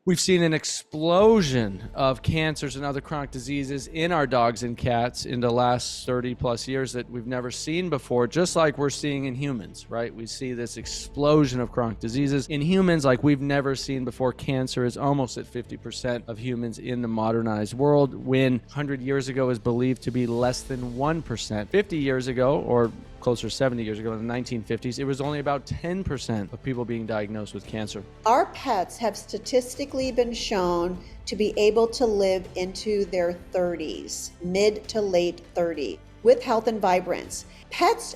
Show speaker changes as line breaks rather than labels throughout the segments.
We've seen an explosion of cancers and other chronic diseases in our dogs and cats in the last 30 plus years that we've never seen before, just like we're seeing in humans, right? We see this explosion of chronic diseases in humans like we've never seen before. Cancer is almost at 50% of humans in the modernized world, when 100 years ago is believed to be less than 1%. 50 years ago, or closer to 70 years ago in the 1950s, it was only about 10% of people being diagnosed with cancer.
Our pets have statistically been shown to be able to live into their 30s, mid to late 30s, with health and vibrance. Pets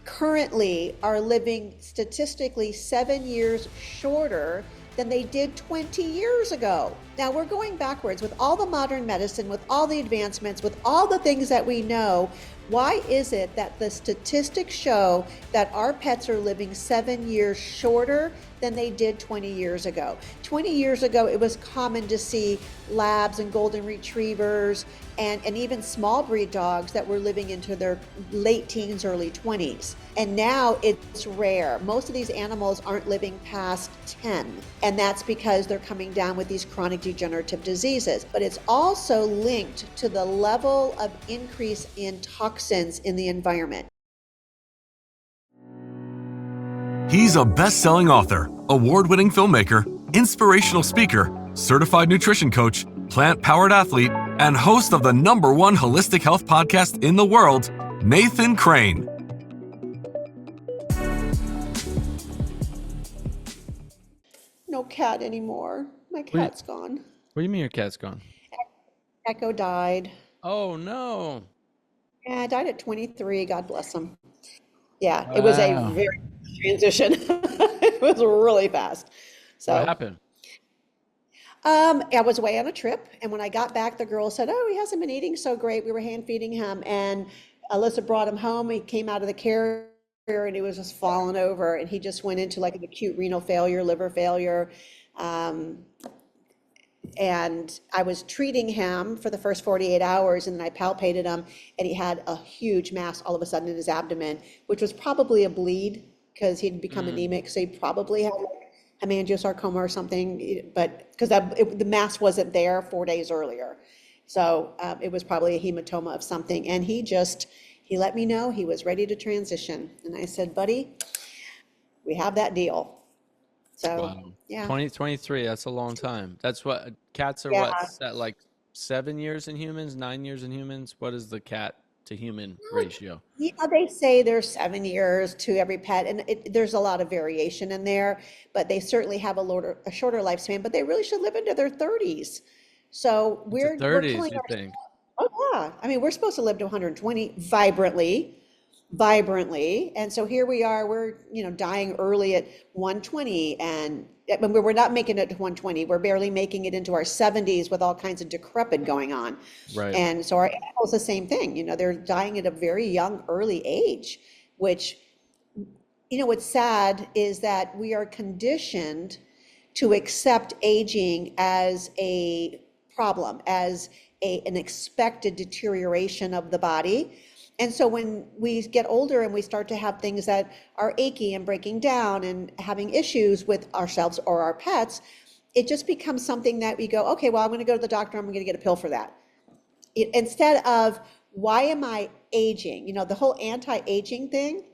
currently are living statistically 7 years shorter than they did 20 years ago. Now we're going backwards with all the modern medicine, with all the advancements, with all the things that we know. Why is it that the statistics show that our pets are living 7 years shorter than they did 20 years ago? 20 years ago, it was common to see labs and golden retrievers and even small breed dogs that were living into their late teens, early 20s. And now it's rare. Most of these animals aren't living past 10. And that's because they're coming down with these chronic degenerative diseases. But it's also linked to the level of increase in toxins in the environment.
He's a best-selling author, award-winning filmmaker, inspirational speaker, certified nutrition coach, plant-powered athlete, and host of the #1 holistic health podcast in the world, Nathan Crane.
No cat anymore. My cat's gone.
What do you mean your cat's gone?
Echo died.
Oh, no.
Yeah, died at 23. God bless him. Yeah, it was a very transition. It was really fast. So
what happened?
I was away on a trip, and when I got back, the girl said, "Oh, he hasn't been eating so great." We were hand feeding him, and Alyssa brought him home. He came out of the carrier, and he was just falling over, and he just went into like an acute renal failure, liver failure. And I was treating him for the first 48 hours, and then I palpated him, and he had a huge mass all of a sudden in his abdomen, which was probably a bleed because he'd become anemic. So he probably had like hemangiosarcoma or something, but because the mass wasn't there 4 days earlier. So it was probably a hematoma of something. And he let me know he was ready to transition. And I said, "Buddy, we have that deal." So,
Wow.
yeah.
2023, that's a long time. That's what cats are.
Yeah.
What's that, like 7 years in humans, 9 years in humans? What is the cat to human ratio?
Yeah, they say there's 7 years to every pet, and there's a lot of variation in there, but they certainly have a shorter lifespan, but they really should live into their 30s. So we're
30s,
killing
you think?
Oh yeah, I mean, we're supposed to live to 120 vibrantly, and so here we are, we're dying early at 120, and we're not making it to 120, we're barely making it into our 70s with all kinds of decrepit going on.
Right.
And so our animals the same thing, they're dying at a very young, early age, which what's sad is that we are conditioned to accept aging as a problem, as an expected deterioration of the body. And so when we get older and we start to have things that are achy and breaking down and having issues with ourselves or our pets, it just becomes something that we go, okay, well, I'm going to go to the doctor, I'm going to get a pill for that. Instead of, why am I aging? The whole anti-aging thing,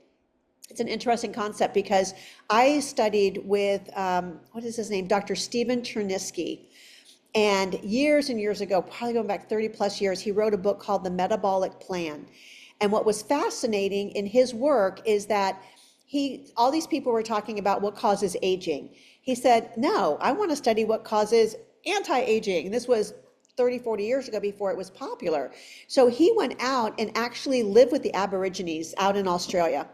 it's an interesting concept because I studied with, what is his name? Dr. Stephen Chernisky. And years and years ago, probably going back 30 plus years, he wrote a book called The Metabolic Plan. And what was fascinating in his work is that all these people were talking about what causes aging. He said, no, I want to study what causes anti-aging. And this was 30, 40 years ago before it was popular. So he went out and actually lived with the Aborigines out in Australia.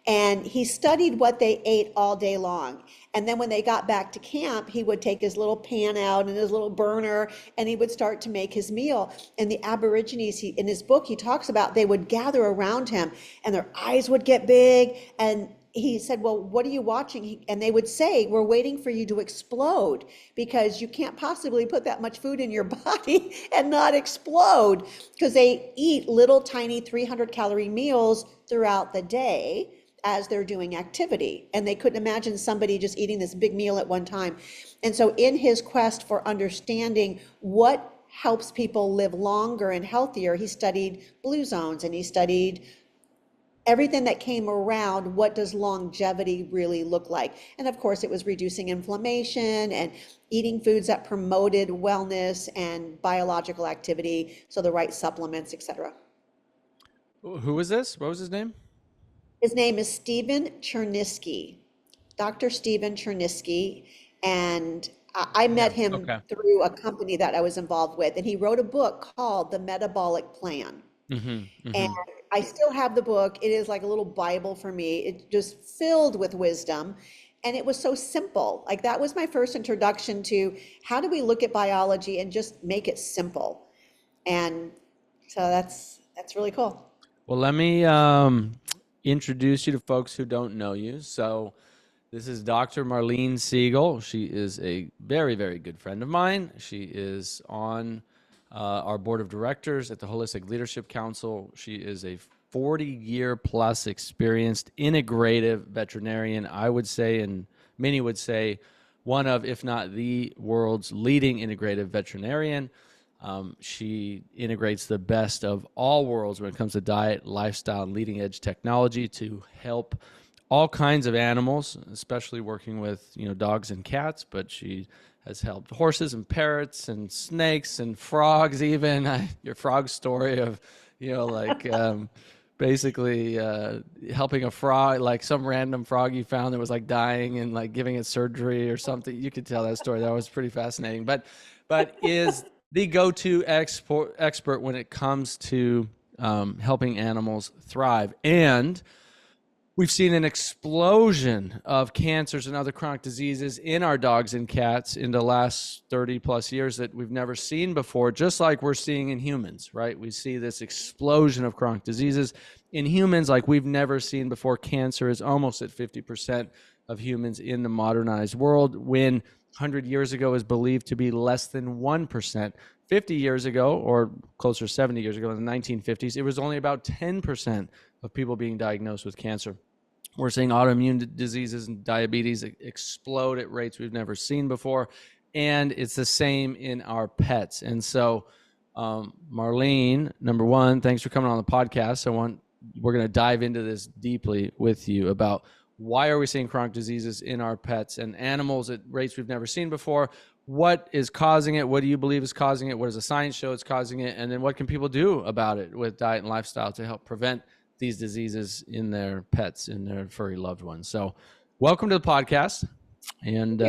And he studied what they ate all day long. And then when they got back to camp, he would take his little pan out and his little burner, and he would start to make his meal. And the Aborigines, in his book, he talks about they would gather around him, and their eyes would get big. And he said, well, what are you watching? And they would say, we're waiting for you to explode, because you can't possibly put that much food in your body and not explode, because they eat little tiny 300-calorie meals throughout the day. as they're doing activity. And they couldn't imagine somebody just eating this big meal at one time. And so in his quest for understanding what helps people live longer and healthier, he studied blue zones and he studied everything that came around what does longevity really look like. And of course, it was reducing inflammation and eating foods that promoted wellness and biological activity, so the right supplements, etc.
Who was this? What was his name?
His name is Stephen Chernisky, Dr. Stephen Chernisky, and I met him
Okay.
through a company that I was involved with, and he wrote a book called The Metabolic Plan. And I still have the book. It is like a little Bible for me. It just filled with wisdom. And it was so simple. Like that was my first introduction to how do we look at biology and just make it simple. And so that's really cool.
Well, let me introduce you to folks who don't know you. So this is Dr. Marlene Siegel. She is a very, very good friend of mine. She is on our board of directors at the Holistic Leadership Council. She is a 40-year plus experienced integrative veterinarian, I would say, and many would say one of, if not the world's leading integrative veterinarian. She integrates the best of all worlds when it comes to diet, lifestyle, and leading edge technology to help all kinds of animals, especially working with, dogs and cats, but she has helped horses and parrots and snakes and frogs even. Your frog story of, basically helping a frog, like some random frog you found that was like dying and like giving it surgery or something. You could tell that story. That was pretty fascinating. But is the go-to expert when it comes to helping animals thrive. And we've seen an explosion of cancers and other chronic diseases in our dogs and cats in the last 30 plus years that we've never seen before, just like we're seeing in humans, right? We see this explosion of chronic diseases in humans like we've never seen before. Cancer is almost at 50% of humans in the modernized world, when 100 years ago is believed to be less than 1%. 50 years ago, or closer 70 years ago in the 1950s, it was only about 10% of people being diagnosed with cancer. We're seeing autoimmune diseases and diabetes explode at rates we've never seen before. And it's the same in our pets. And so, Marlene, number one, thanks for coming on the podcast. We're going to dive into this deeply with you about why are we seeing chronic diseases in our pets and animals at rates we've never seen before? What is causing it? What do you believe is causing it? What does the science show is causing it? And then what can people do about it with diet and lifestyle to help prevent these diseases in their pets, in their furry loved ones? So welcome to the podcast, and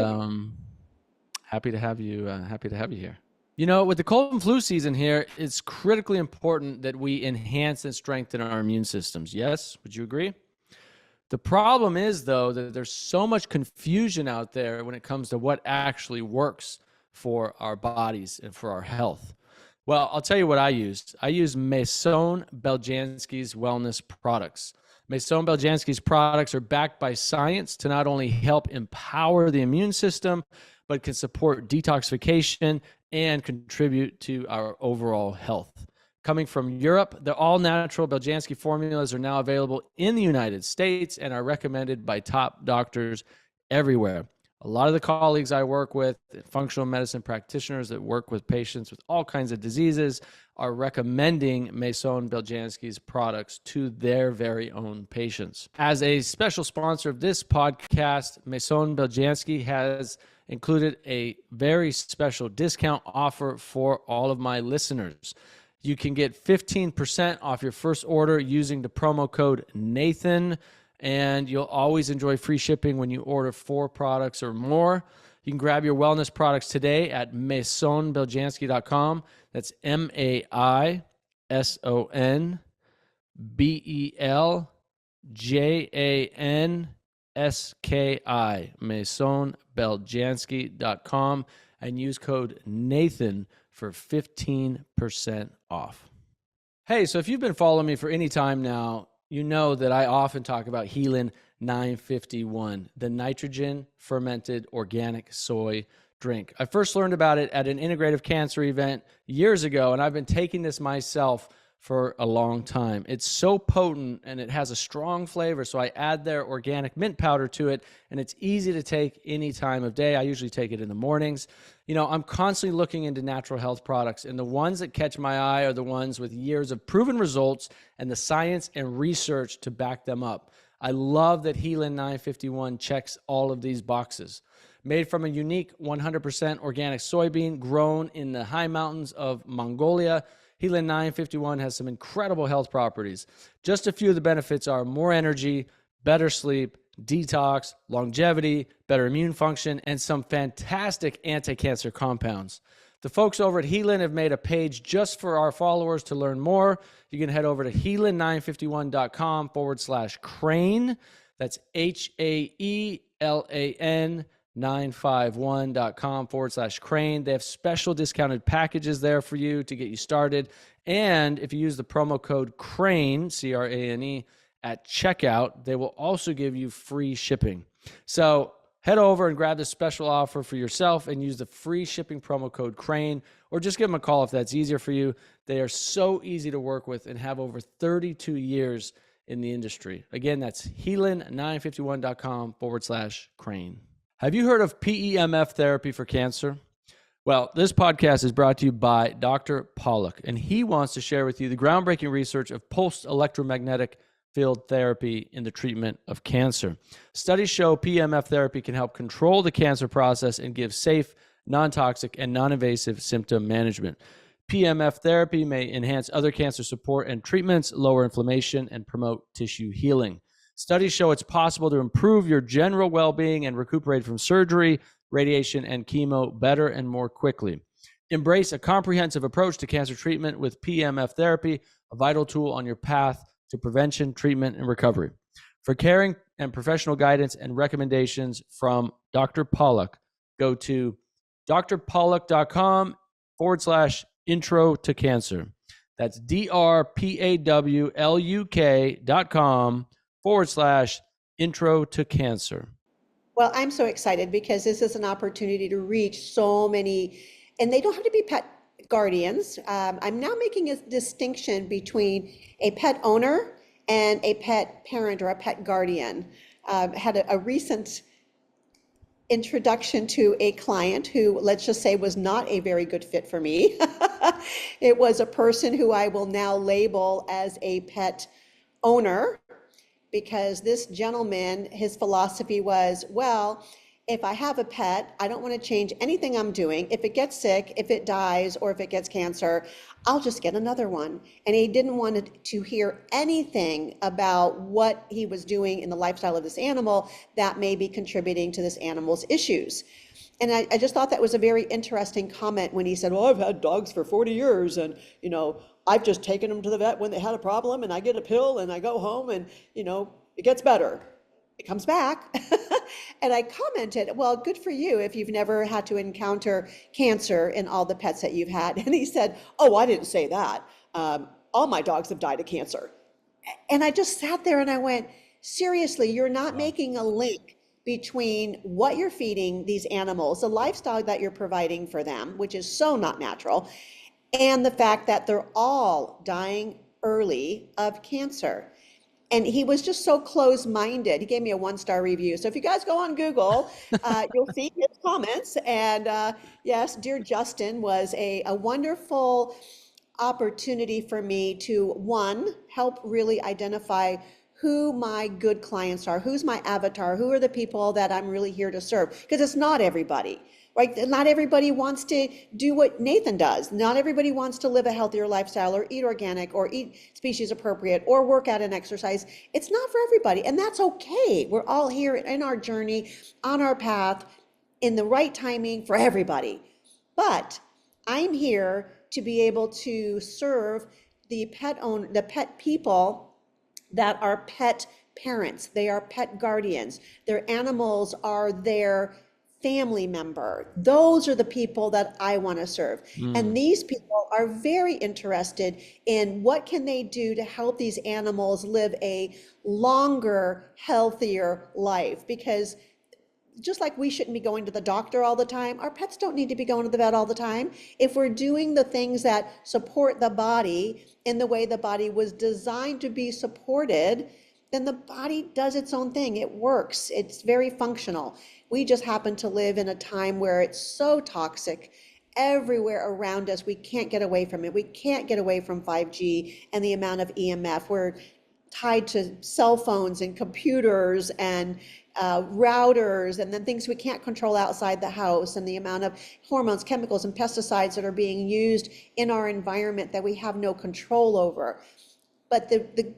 happy to have you here. With the cold and flu season here, it's critically important that we enhance and strengthen our immune systems. Yes, would you agree? The problem is, though, that there's so much confusion out there when it comes to what actually works for our bodies and for our health. Well, I'll tell you what I used. I used Maison Beljanski's wellness products. Maison Beljanski's products are backed by science to not only help empower the immune system, but can support detoxification and contribute to our overall health. Coming from Europe, the all-natural Beljanski formulas are now available in the United States and are recommended by top doctors everywhere. A lot of the colleagues I work with, functional medicine practitioners that work with patients with all kinds of diseases, are recommending Maison Beljanski's products to their very own patients. As a special sponsor of this podcast, Maison Beljanski has included a very special discount offer for all of my listeners. You can get 15% off your first order using the promo code Nathan, and you'll always enjoy free shipping when you order 4 products or more. You can grab your wellness products today at MaisonBeljanski.com. That's MaisonBeljanski, MaisonBeljanski.com, and use code Nathan for 15% off. Hey, so if you've been following me for any time now, you know that I often talk about Helin 951, the nitrogen fermented organic soy drink. I first learned about it at an integrative cancer event years ago, and I've been taking this myself for a long time. It's so potent and it has a strong flavor. So I add their organic mint powder to it, and it's easy to take any time of day. I usually take it in the mornings. You know, I'm constantly looking into natural health products, and the ones that catch my eye are the ones with years of proven results and the science and research to back them up. I love that Helin 951 checks all of these boxes. Made from a unique 100% organic soybean grown in the high mountains of Mongolia, Helin 951 has some incredible health properties. Just a few of the benefits are more energy, better sleep, detox, longevity, better immune function, and some fantastic anti-cancer compounds. The folks over at Helin have made a page just for our followers to learn more. You can head over to helin951.com/crane. That's HAELAN 951.com/crane. They have special discounted packages there for you to get you started. And if you use the promo code CRANE, CRANE, at checkout, they will also give you free shipping. So head over and grab this special offer for yourself and use the free shipping promo code CRANE, or just give them a call if that's easier for you. They are so easy to work with and have over 32 years in the industry. Again, that's helin951.com/crane. Have you heard of PEMF therapy for cancer? Well, this podcast is brought to you by Dr. Pollack, and he wants to share with you the groundbreaking research of pulsed electromagnetic field therapy in the treatment of cancer. Studies show PEMF therapy can help control the cancer process and give safe, non-toxic, and non-invasive symptom management. PEMF therapy may enhance other cancer support and treatments, lower inflammation, and promote tissue healing. Studies show it's possible to improve your general well-being and recuperate from surgery, radiation, and chemo better and more quickly. Embrace a comprehensive approach to cancer treatment with PEMF therapy, a vital tool on your path to prevention, treatment, and recovery. For caring and professional guidance and recommendations from Dr. Pollack, go to drpollack.com/intro to cancer. That's drpawluk.com/intro to cancer.
Well, I'm so excited because this is an opportunity to reach so many, and they don't have to be pet guardians. I'm now making a distinction between a pet owner and a pet parent or a pet guardian. Had a recent introduction to a client who, let's just say, was not a very good fit for me. It was a person who I will now label as a pet owner, because this gentleman, his philosophy was, well, if I have a pet, I don't want to change anything I'm doing. If it gets sick, if it dies, or if it gets cancer, I'll just get another one. And he didn't want to hear anything about what he was doing in the lifestyle of this animal that may be contributing to this animal's issues. And I just thought that was a very interesting comment when he said, well, I've had dogs for 40 years and, I've just taken them to the vet when they had a problem, and I get a pill and I go home and, it gets better. It comes back. And I commented, well, good for you if you've never had to encounter cancer in all the pets that you've had. And he said, oh, I didn't say that. All my dogs have died of cancer. And I just sat there and I went, seriously, you're not making a link between what you're feeding these animals, the lifestyle that you're providing for them, which is so not natural, and the fact that they're all dying early of cancer. And he was just so close-minded. He gave me a 1-star review. So if you guys go on Google, you'll see his comments. And yes, Dear Justin was a wonderful opportunity for me to, one, help really identify who my good clients are, who's my avatar, who are the people that I'm really here to serve. Because it's not everybody. Right? Not everybody wants to do what Nathan does. Not everybody wants to live a healthier lifestyle or eat organic or eat species appropriate or work out and exercise. It's not for everybody, and that's okay. We're all here in our journey, on our path, in the right timing for everybody. But I'm here to be able to serve the pet people that are pet parents. They are pet guardians. Their animals are their family member. Those are the people that I want to serve. And these people are very interested in what can they do to help these animals live a longer, healthier life, because just like we shouldn't be going to the doctor all the time, our pets don't need to be going to the vet all the time. If we're doing the things that support the body in the way the body was designed to be supported, then the body does its own thing. It works. It's very functional. We just happen to live in a time where it's so toxic everywhere around us. We can't get away from it. We can't get away from 5G and the amount of EMF. We're tied to cell phones and computers and routers, and then things we can't control outside the house, and the amount of hormones, chemicals, and pesticides that are being used in our environment that we have no control over. But the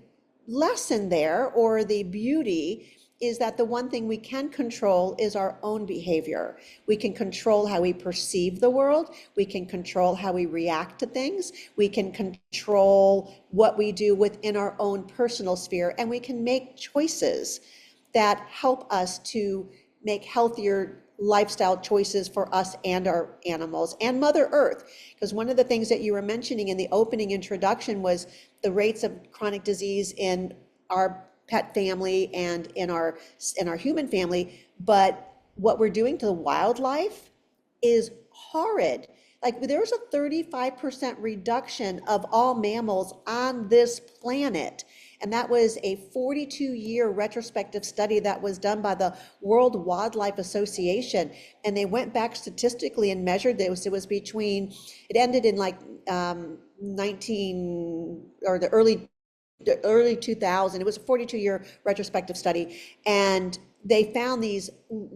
lesson there, or the beauty, is that the one thing we can control is our own behavior. We can control how we perceive the world. We can control how we react to things. We can control what we do within our own personal sphere, and we can make choices that help us to make healthier lifestyle choices for us and our animals and Mother Earth. Because one of the things that you were mentioning in the opening introduction was the rates of chronic disease in our pet family and in our human family, but what we're doing to the wildlife is horrid. Like, there's a 35% reduction of all mammals on this planet. And that was a 42-year retrospective study that was done by the World Wildlife Association. And they went back statistically and measured this. It was between, it ended in like 19, or the early 2000. It was a 42-year retrospective study. And they found these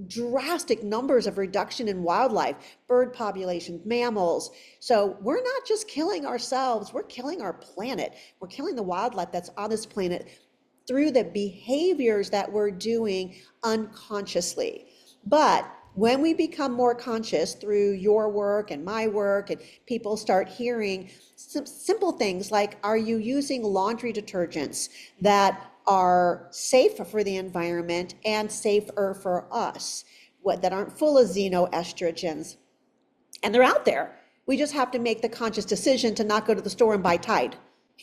drastic numbers of reduction in wildlife, bird populations, mammals. So we're not just killing ourselves, we're killing our planet. We're killing the wildlife that's on this planet through the behaviors that we're doing unconsciously. But when we become more conscious through your work and my work, and people start hearing some simple things like, are you using laundry detergents that are safe for the environment and safer for us, that aren't full of xenoestrogens? And they're out there. We just have to make the conscious decision to not go to the store and buy Tide.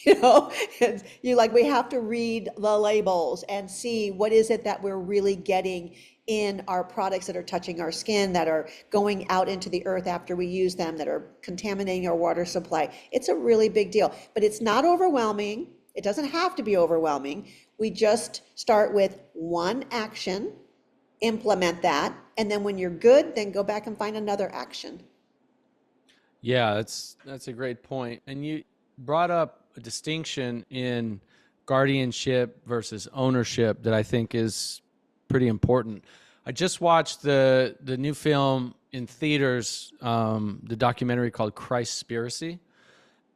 We have to read the labels and see what is it that we're really getting in our products that are touching our skin, that are going out into the earth after we use them, that are contaminating our water supply. It's a really big deal, but it's not overwhelming. It doesn't have to be overwhelming. We just start with one action, implement that, and then when you're good, then go back and find another action.
Yeah, that's a great point. And you brought up a distinction in guardianship versus ownership that I think is pretty important. I just watched the new film in theaters, the documentary called Christspiracy,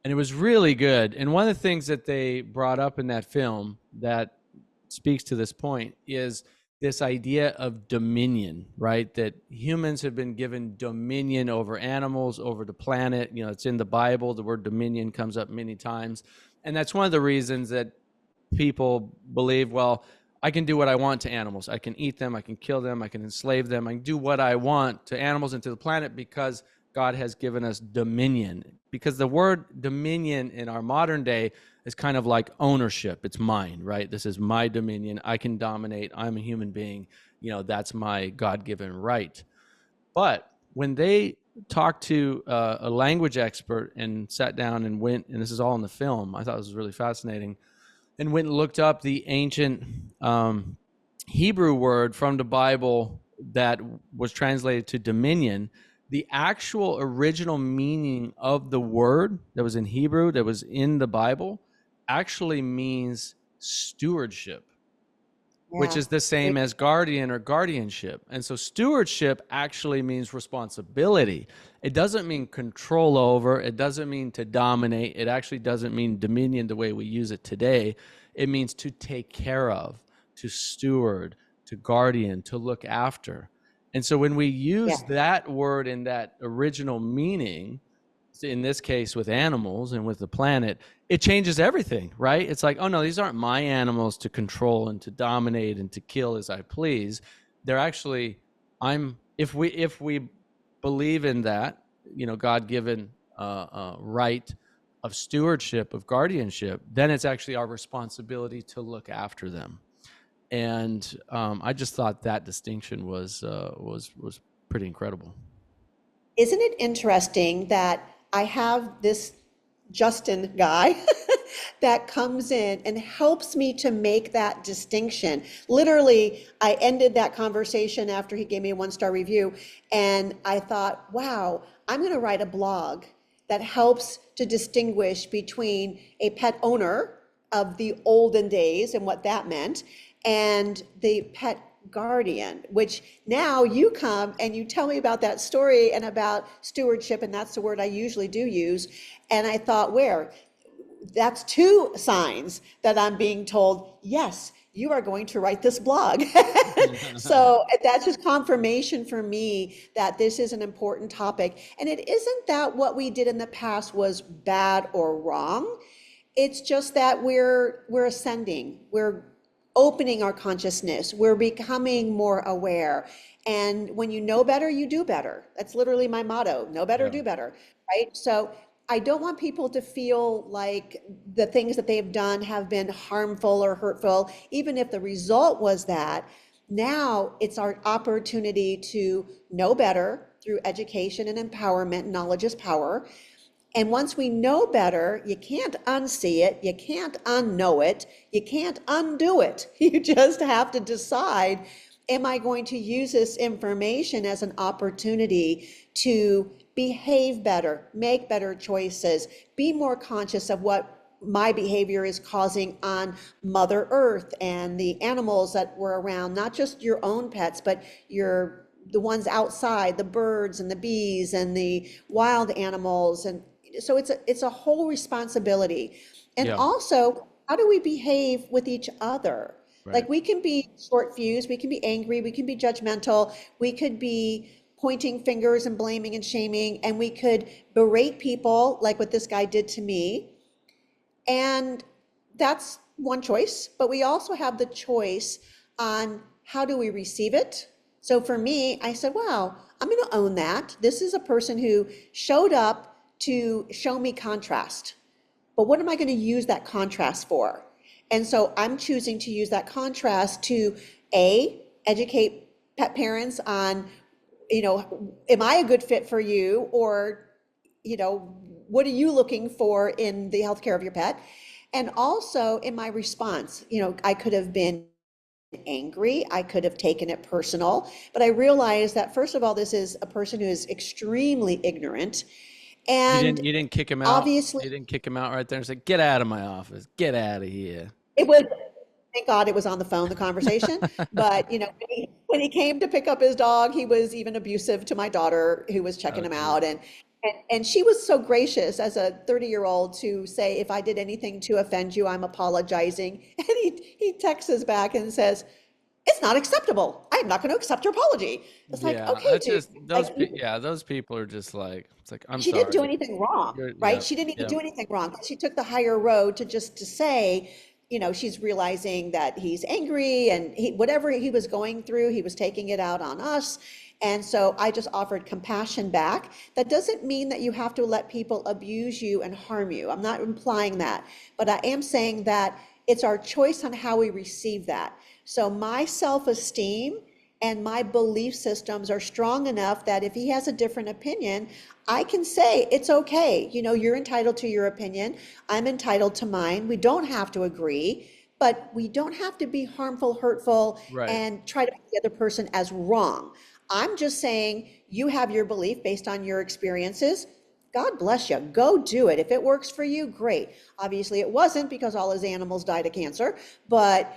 and it was really good. And one of the things that they brought up in that film that speaks to this point is this idea of dominion, right? That humans have been given dominion over animals, over the planet. You know, it's in the Bible. The word dominion comes up many times. And that's one of the reasons that people believe, well, I can do what I want to animals. I can eat them. I can kill them. I can enslave them. I can do what I want to animals and to the planet because God has given us dominion. Because the word dominion in our modern day is kind of like ownership. It's mine, right? This is my dominion. I can dominate. I'm a human being. You know, that's my God-given right. But when they talked to a language expert and sat down and went, and this is all in the film, I thought this was really fascinating, and went and looked up the ancient Hebrew word from the Bible that was translated to dominion. The actual original meaning of the word that was in Hebrew, that was in the Bible, actually means stewardship, which is the same as guardian or guardianship. And so stewardship actually means responsibility. It doesn't mean control over. It doesn't mean to dominate. It actually doesn't mean dominion the way we use it today. It means to take care of, to steward, to guardian, to look after. And so when we use that word in that original meaning, in this case with animals and with the planet, it changes everything, right? It's like, oh no, these aren't my animals to control and to dominate and to kill as I please. They're actually, if we believe in that, you know, God-given right of stewardship, of guardianship, then it's actually our responsibility to look after them. And I just thought that distinction was pretty incredible.
Isn't it interesting that I have this Justin guy that comes in and helps me to make that distinction? Literally, I ended that conversation after he gave me a 1-star review, and I thought, wow, I'm going to write a blog that helps to distinguish between a pet owner of the olden days and what that meant, and the pet guardian, which now you come and you tell me about that story and about stewardship, and that's the word I usually do use. And I thought, where? That's 2 signs that I'm being told, yes, you are going to write this blog. So that's just confirmation for me that this is an important topic. And it isn't that what we did in the past was bad or wrong. It's just that we're ascending. We're opening our consciousness. We're becoming more aware. And when you know better, you do better. That's literally my motto. Know better,
Yeah.
do better. Right? So I don't want people to feel like the things that they've done have been harmful or hurtful, even if the result was that. Now it's our opportunity to know better through education and empowerment. Knowledge is power. And once we know better, you can't unsee it, you can't unknow it, you can't undo it. You just have to decide, am I going to use this information as an opportunity to behave better, make better choices, be more conscious of what my behavior is causing on Mother Earth and the animals that were around, not just your own pets, but the ones outside, the birds and the bees and the wild animals. And so it's a whole responsibility. And
Yeah.
also, how do we behave with each other?
Right.
Like, we can be short fused, we can be angry, we can be judgmental, we could be pointing fingers and blaming and shaming, and we could berate people like what this guy did to me. And that's one choice, but we also have the choice on how do we receive it. So for me, I said, wow, I'm going to own that. This is a person who showed up to show me contrast. But what am I going to use that contrast for? And so I'm choosing to use that contrast to educate pet parents on, am I a good fit for you? Or, what are you looking for in the healthcare of your pet? And also in my response, I could have been angry, I could have taken it personal, but I realized that, first of all, this is a person who is extremely ignorant. And
You didn't kick him out.
obviously,
You didn't kick him out right there and say, "Get out of my office. Get out of here."
it was, thank God it was on the phone, the conversation. But, when he came to pick up his dog, he was even abusive to my daughter who was checking
Oh,
him
geez.
out. And she was so gracious as a 30-year-old to say, if I did anything to offend you, I'm apologizing. And he texts us back and says, it's not acceptable. I'm not going to accept your apology. It's like,
Yeah,
okay,
that's
dude.
just
Like,
those people are just like, it's like, I'm
she didn't do
sorry.
anything wrong,
Yeah,
right? She didn't even
yeah,
do anything wrong. She took the higher road to say, she's realizing that he's angry, and whatever he was going through, he was taking it out on us. And so I just offered compassion back. That doesn't mean that you have to let people abuse you and harm you. I'm not implying that, but I am saying that it's our choice on how we receive that. So my self-esteem and my belief systems are strong enough that if he has a different opinion, I can say, it's okay. You're entitled to your opinion. I'm entitled to mine. We don't have to agree, but we don't have to be harmful, hurtful,
right.
and try to make the other person as wrong. I'm just saying, you have your belief based on your experiences. God bless you. Go do it. If it works for you, great. Obviously, it wasn't, because all his animals died of cancer, but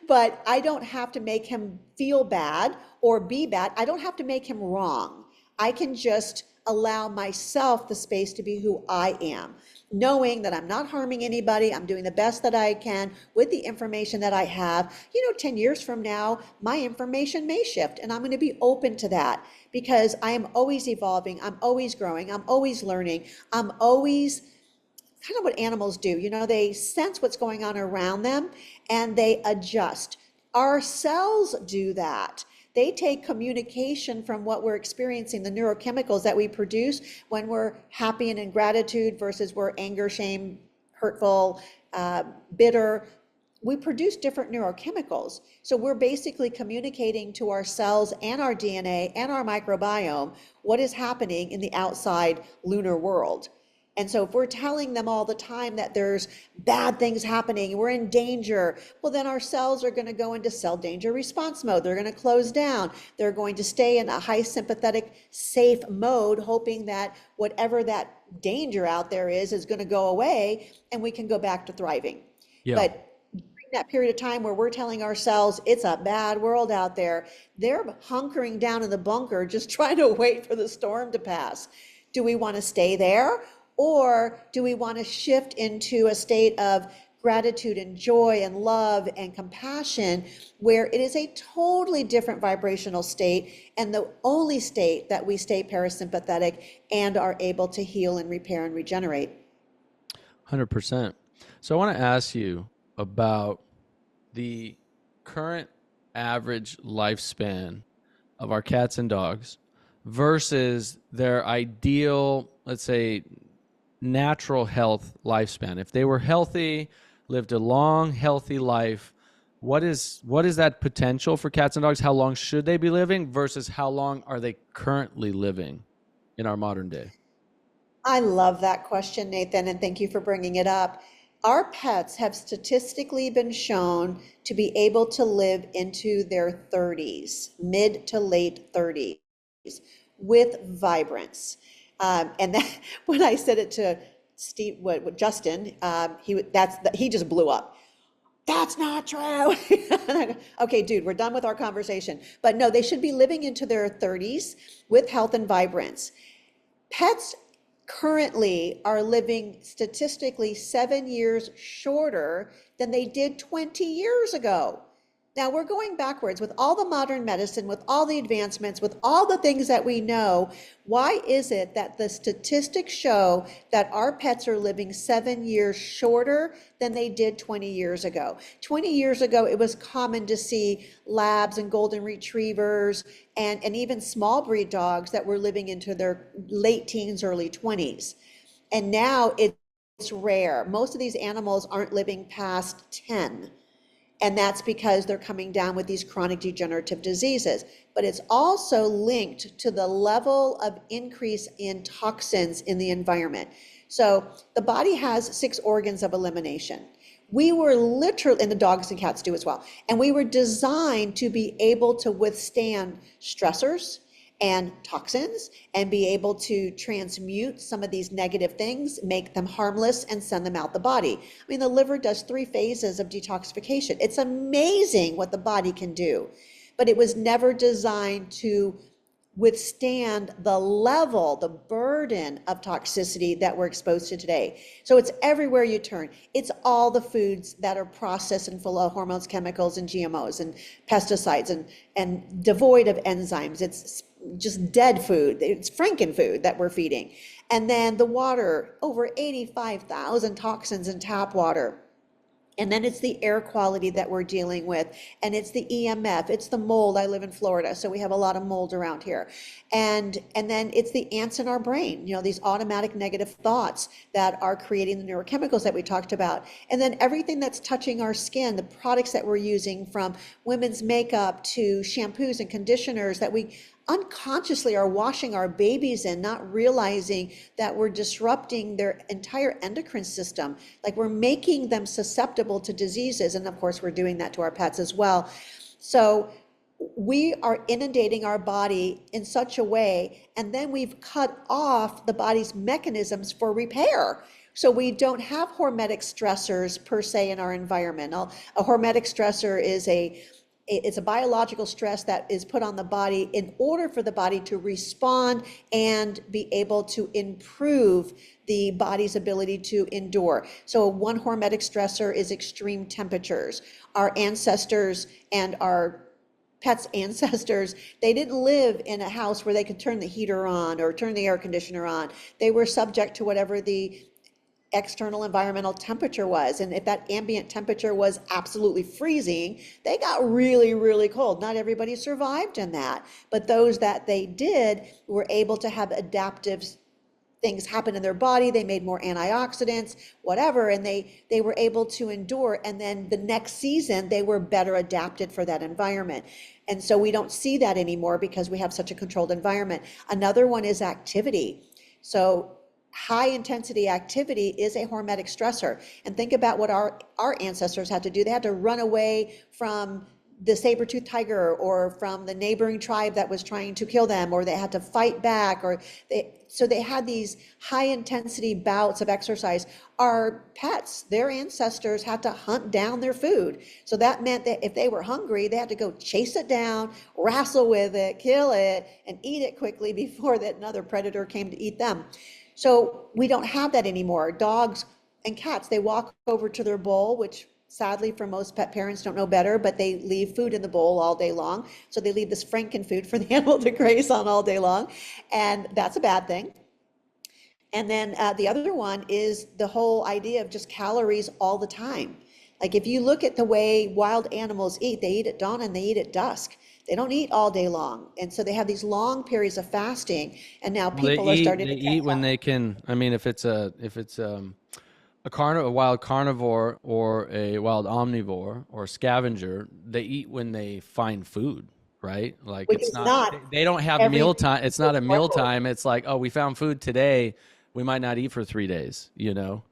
but I don't have to make him feel bad or be bad. I don't have to make him wrong. I can just allow myself the space to be who I am, knowing that I'm not harming anybody. I'm doing the best that I can with the information that I have. 10 years from now, my information may shift, and I'm going to be open to that, because I am always evolving. I'm always growing. I'm always learning. I'm always kind of what animals do. They sense what's going on around them and they adjust. Our cells do that. They take communication from what we're experiencing, the neurochemicals that we produce when we're happy and in gratitude versus we're anger, shame, hurtful, bitter. we produce different neurochemicals. So we're basically communicating to our cells and our DNA and our microbiome what is happening in the outside lunar world. And so if we're telling them all the time that there's bad things happening, we're in danger, well, then our cells are going to go into cell danger response mode. They're going to close down. They're going to stay in a high sympathetic, safe mode, hoping that whatever that danger out there is going to go away and we can go back to thriving.
Yeah.
But during that period of time where we're telling ourselves it's a bad world out there, they're hunkering down in the bunker, just trying to wait for the storm to pass. Do we want to stay there? Or do we want to shift into a state of gratitude and joy and love and compassion, where it is a totally different vibrational state and the only state that we stay parasympathetic and are able to heal and repair and regenerate?
100%. So I want to ask you about the current average lifespan of our cats and dogs versus their ideal, let's say, natural health lifespan. If they were healthy, lived a long, healthy life, what is that potential for cats and dogs? How long should they be living versus how long are they currently living in our modern day?
I love that question, Nathan, and thank you for bringing it up. Our pets have statistically been shown to be able to live into their 30s, mid to late 30s, with vibrance. And that, when I said it to Steve, Justin, he just blew up. That's not true. Okay, dude, we're done with our conversation. But no, they should be living into their 30s with health and vibrance. Pets currently are living statistically 7 years shorter than they did 20 years ago. Now we're going backwards with all the modern medicine, with all the advancements, with all the things that we know. Why is it that the statistics show that our pets are living 7 years shorter than they did 20 years ago? 20 years ago, it was common to see labs and golden retrievers and even small breed dogs that were living into their late teens, early 20s. And now it's rare. Most of these animals aren't living past 10. And that's because they're coming down with these chronic degenerative diseases. But it's also linked to the level of increase in toxins in the environment. So the body has 6 organs of elimination. We were literally, and the dogs and cats do as well, and we were designed to be able to withstand stressors and toxins and be able to transmute some of these negative things, make them harmless, and send them out the body. I mean, the liver does 3 phases of detoxification. It's amazing what the body can do, but it was never designed to withstand the level, the burden of toxicity that we're exposed to today. So it's everywhere you turn. It's all the foods that are processed and full of hormones, chemicals, and GMOs and pesticides and devoid of enzymes. It's just dead food. It's frankenfood that we're feeding. And then the water, over 85,000 toxins in tap water. And then it's the air quality that we're dealing with, and it's the EMF, it's the mold. I live in Florida, so we have a lot of mold around here. And then it's the ants in our brain, these automatic negative thoughts that are creating the neurochemicals that we talked about. And then everything that's touching our skin, the products that we're using, from women's makeup to shampoos and conditioners that we unconsciously are washing our babies in, not realizing that we're disrupting their entire endocrine system. Like, we're making them susceptible to diseases. And of course, we're doing that to our pets as well. So we are inundating our body in such a way, and then we've cut off the body's mechanisms for repair. So we don't have hormetic stressors per se in our environment. A hormetic stressor is it's a biological stress that is put on the body in order for the body to respond and be able to improve the body's ability to endure. So one hormetic stressor is extreme temperatures. Our ancestors and our pets' ancestors, they didn't live in a house where they could turn the heater on or turn the air conditioner on. They were subject to whatever the external environmental temperature was. And if that ambient temperature was absolutely freezing, they got really, really cold. Not everybody survived in that, but those that they did were able to have adaptive things happen in their body. They made more antioxidants, whatever, and they were able to endure. And then the next season, they were better adapted for that environment. And so we don't see that anymore because we have such a controlled environment. Another one is activity. So high intensity activity is a hormetic stressor. And think about what our ancestors had to do. They had to run away from the saber-toothed tiger or from the neighboring tribe that was trying to kill them, or they had to fight back, so they had these high intensity bouts of exercise. Our pets, their ancestors had to hunt down their food. So that meant that if they were hungry, they had to go chase it down, wrestle with it, kill it, and eat it quickly before that another predator came to eat them. So we don't have that anymore. Dogs and cats, they walk over to their bowl, which sadly for most pet parents don't know better, but they leave food in the bowl all day long. So they leave this Franken food for the animal to graze on all day long. And that's a bad thing. And then the other one is the whole idea of just calories all the time. Like if you look at the way wild animals eat, they eat at dawn and they eat at dusk. They don't eat all day long. And so they have these long periods of fasting. And now people are starting to
eat when they can. I mean, if it's a wild carnivore or a wild omnivore or scavenger, they eat when they find food, right? Like
which
it's
is
not they don't have meal time. It's not a meal time. It's like, oh, we found food today. We might not eat for 3 days, you know?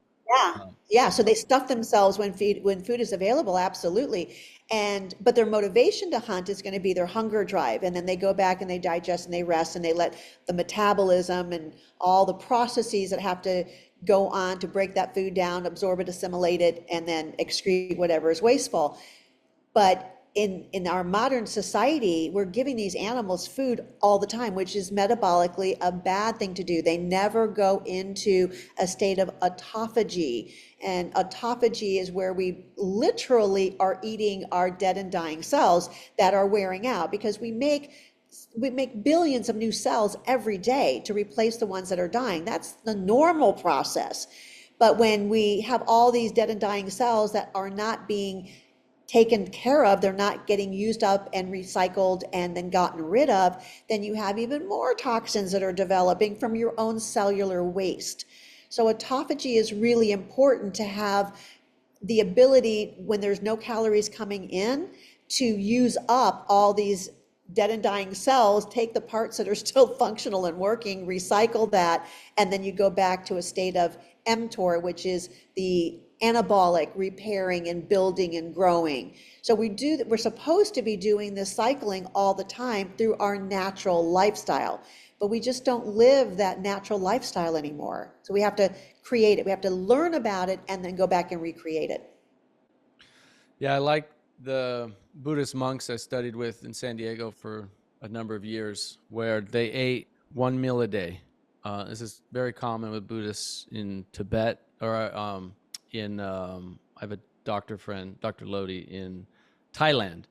Yeah. So they stuff themselves when food is available, absolutely. But their motivation to hunt is going to be their hunger drive. And then they go back and they digest and they rest and they let the metabolism and all the processes that have to go on to break that food down, absorb it, assimilate it, and then excrete whatever is wasteful. But in our modern society, we're giving these animals food all the time, which is metabolically a bad thing to do. They never go into a state of autophagy. And autophagy is where we literally are eating our dead and dying cells that are wearing out, because we make billions of new cells every day to replace the ones that are dying. That's the normal process. But when we have all these dead and dying cells that are not being taken care of, they're not getting used up and recycled and then gotten rid of, then you have even more toxins that are developing from your own cellular waste. So autophagy is really important, to have the ability, when there's no calories coming in, to use up all these dead and dying cells, take the parts that are still functional and working, recycle that, and then you go back to a state of mTOR, which is the anabolic, repairing and building and growing. So we're supposed to be doing this cycling all the time through our natural lifestyle, but we just don't live that natural lifestyle anymore. So we have to create it. We have to learn about it and then go back and recreate it.
Yeah, I like the Buddhist monks I studied with in San Diego for a number of years, where they ate one meal a day. This is very common with Buddhists in Tibet, or I have a doctor friend, Dr. Lodi, in Thailand.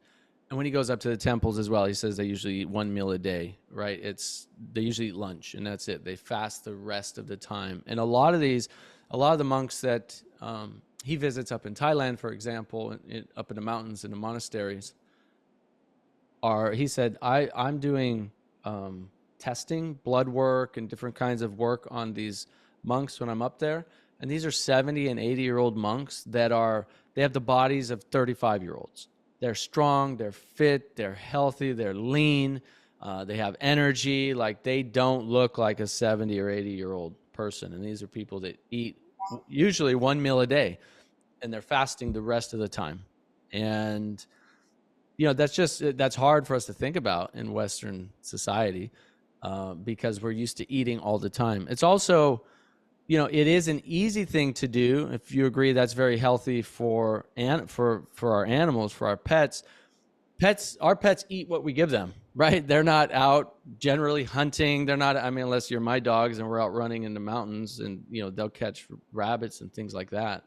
And when he goes up to the temples as well, he says they usually eat one meal a day, right? They usually eat lunch and that's it. They fast the rest of the time. And a lot of the monks that he visits up in Thailand, for example, up in the mountains in the monasteries, he said, I'm doing testing, blood work, and different kinds of work on these monks when I'm up there. And these are 70 and 80-year-old monks that they have the bodies of 35-year-olds. They're strong, they're fit, they're healthy, they're lean, they have energy. Like, they don't look like a 70 or 80-year-old person. And these are people that eat usually one meal a day, and they're fasting the rest of the time. And, that's hard for us to think about in Western society because we're used to eating all the time. It's also, it is an easy thing to do. If you agree, that's very healthy for our animals, for our pets. Our pets eat what we give them, right? They're not out generally hunting. They're not, unless you're my dogs and we're out running in the mountains and, they'll catch rabbits and things like that.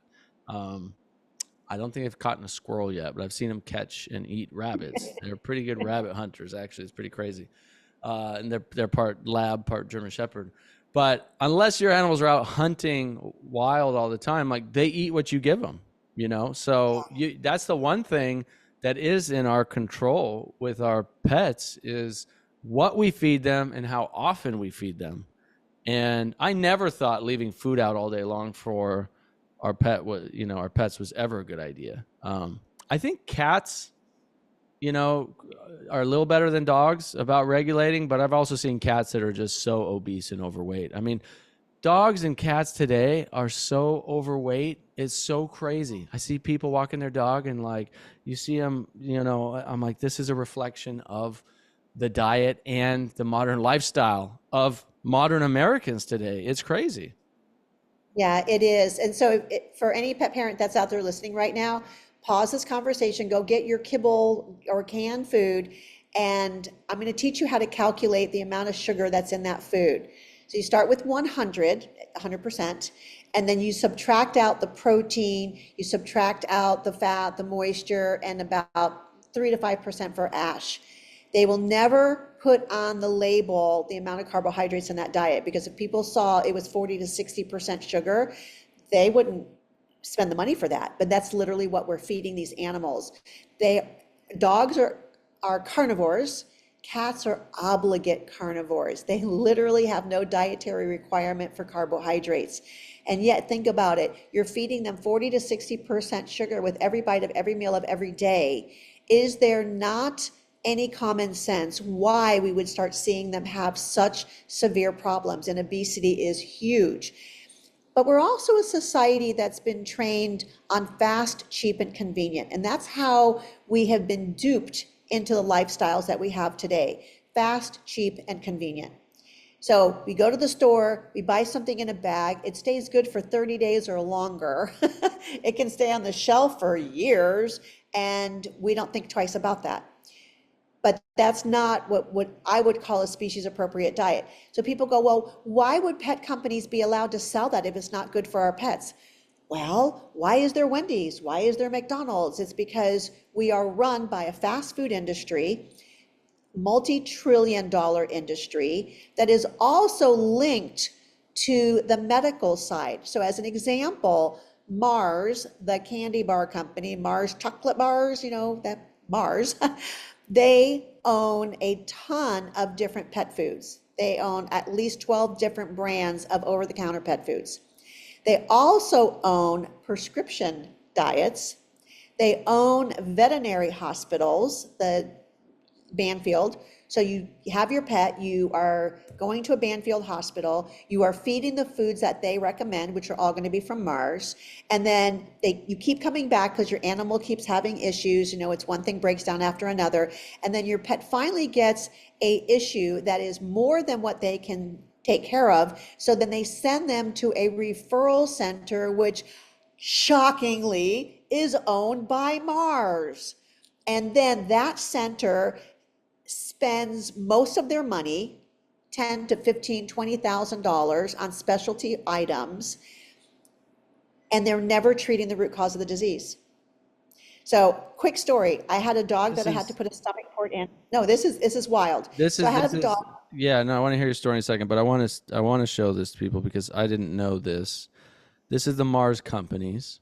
I don't think I've caught a squirrel yet, but I've seen them catch and eat rabbits. They're pretty good rabbit hunters, actually. It's pretty crazy. And they're part lab, part German Shepherd. But unless your animals are out hunting wild all the time, like, they eat what you give them, So that's the one thing that is in our control with our pets, is what we feed them and how often we feed them. And I never thought leaving food out all day long for our pet was, our pets was ever a good idea. I think cats, are a little better than dogs about regulating, but I've also seen cats that are just so obese and overweight. I mean, dogs and cats today are so overweight. It's so crazy. I see people walking their dog and like, you see them, I'm like, this is a reflection of the diet and the modern lifestyle of modern Americans today. It's crazy.
Yeah, it is. And so for any pet parent that's out there listening right now, pause this conversation, go get your kibble or canned food, and I'm going to teach you how to calculate the amount of sugar that's in that food. So you start with 100%, and then you subtract out the protein, you subtract out the fat, the moisture, and about 3 to 5% for ash. They will never put on the label the amount of carbohydrates in that diet, because if people saw it was 40 to 60% sugar, they wouldn't spend the money for that. But that's literally what we're feeding these animals. Dogs are carnivores. Cats are obligate carnivores. They literally have no dietary requirement for carbohydrates. And yet, think about it. You're feeding them 40 to 60% sugar with every bite of every meal of every day. Is there not any common sense why we would start seeing them have such severe problems? And obesity is huge. But we're also a society that's been trained on fast, cheap, and convenient. And that's how we have been duped into the lifestyles that we have today. Fast, cheap, and convenient. So we go to the store, we buy something in a bag, it stays good for 30 days or longer. It can stay on the shelf for years, and we don't think twice about that. But that's not what I would call a species appropriate diet. So people go, well, why would pet companies be allowed to sell that if it's not good for our pets? Well, why is there Wendy's? Why is there McDonald's? It's because we are run by a fast food industry, multi-trillion-dollar industry that is also linked to the medical side. So as an example, Mars, the candy bar company, Mars chocolate bars, that Mars, they own a ton of different pet foods. They own at least 12 different brands of over-the-counter pet foods. They also own prescription diets. They own veterinary hospitals, the Banfield. So you have your pet, you are going to a Banfield hospital, you are feeding the foods that they recommend, which are all going to be from Mars. And then you keep coming back because your animal keeps having issues. It's one thing breaks down after another. And then your pet finally gets a issue that is more than what they can take care of. So then they send them to a referral center, which shockingly is owned by Mars. And then that center spends most of their money, $10 to $15, $20,000 on specialty items, and they're never treating the root cause of the disease. So, quick story. I had a dog that I had to put a stomach port in. No, this is wild. So I had a dog.
Yeah, no, I want to hear your story in a second, but I want to show this to people because I didn't know this. This is the Mars companies.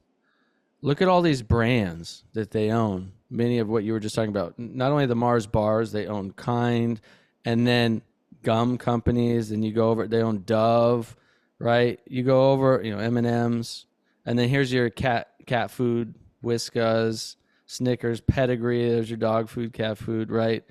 Look at all these brands that they own. Many of what you were just talking about. Not only the Mars bars, they own Kind, and then gum companies. And you go over, they own Dove, right? You go over, M&Ms, and then here's your cat food, Whiskas, Snickers, Pedigree. There's your dog food, cat food, right?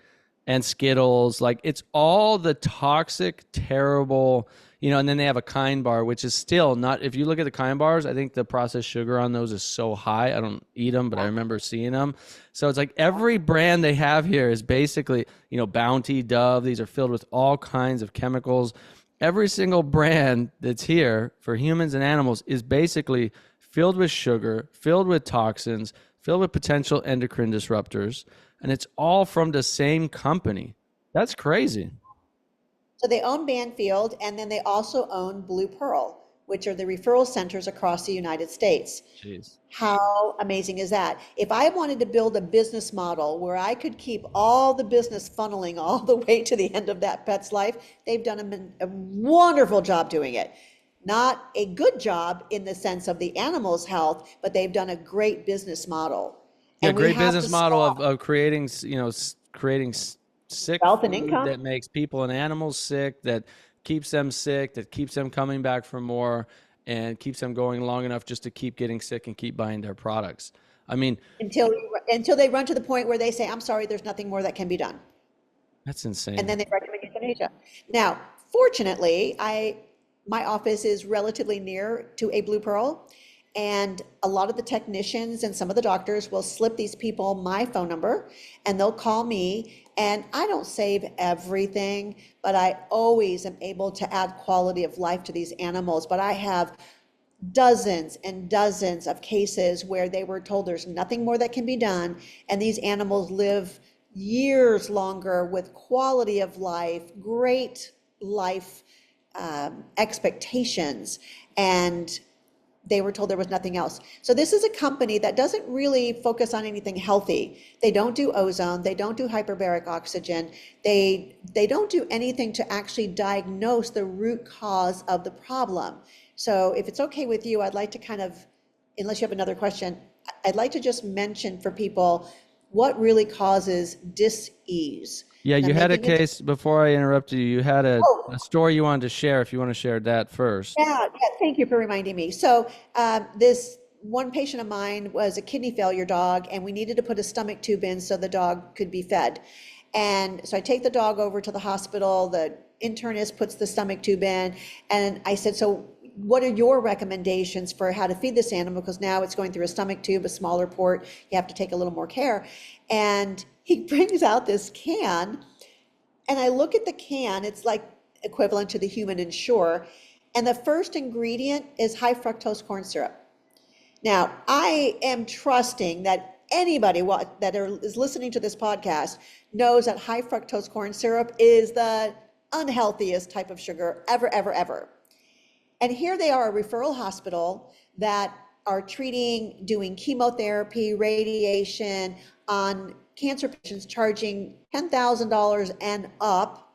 And Skittles. Like, it's all the toxic, terrible. And then they have a Kind bar, which is still not, if you look at the Kind bars, I think the processed sugar on those is so high. I don't eat them, but I remember seeing them. So it's like every brand they have here is basically, Bounty, Dove, these are filled with all kinds of chemicals. Every single brand that's here for humans and animals is basically filled with sugar, filled with toxins, filled with potential endocrine disruptors, and it's all from the same company. That's crazy.
So they own Banfield, and then they also own Blue Pearl, which are the referral centers across the United States.
Jeez.
How amazing is that? If I wanted to build a business model where I could keep all the business funneling all the way to the end of that pet's life, they've done a wonderful job doing it. Not a good job in the sense of the animal's health, but they've done a great business model.
Yeah,
And we
great
have
business
to
model
stop.
of creating, creating sick
Wealth and
food
income.
that makes people and animals sick, that keeps them sick, that keeps them coming back for more, and keeps them going long enough just to keep getting sick and keep buying their products. I mean,
Until they run to the point where they say, I'm sorry, there's nothing more that can be done.
that's
And
insane.
then they recommend euthanasia. Now, fortunately, my office is relatively near to a Blue Pearl, and a lot of the technicians and some of the doctors will slip these people my phone number, and they'll call me, and I don't save everything, but I always am able to add quality of life to these animals. But I have dozens and dozens of cases where they were told there's nothing more that can be done, and these animals live years longer with quality of life, great life expectations, and they were told there was nothing else. So this is a company that doesn't really focus on anything healthy. They don't do ozone, they don't do hyperbaric oxygen, they don't do anything to actually diagnose the root cause of the problem. So if it's okay with you, I'd like to kind of, unless you have another question, I'd like to just mention for people what really causes dis-ease.
Yeah,
And
you
I'm
had a
making
case before I interrupted you. You had a story you wanted to share. If you want to share that first.
Yeah, thank you for reminding me. So this one patient of mine was a kidney failure dog, and we needed to put a stomach tube in so the dog could be fed. And so I take the dog over to the hospital, the internist puts the stomach tube in, and I said, so what are your recommendations for how to feed this animal? Because now it's going through a stomach tube, a smaller port, you have to take a little more care. And he brings out this can, and I look at the can, it's like equivalent to the human Ensure, and the first ingredient is high fructose corn syrup. Now, I am trusting that anybody is listening to this podcast knows that high fructose corn syrup is the unhealthiest type of sugar ever, ever, ever. And here they are, a referral hospital that are treating, doing chemotherapy, radiation on cancer patients, charging $10,000 and up.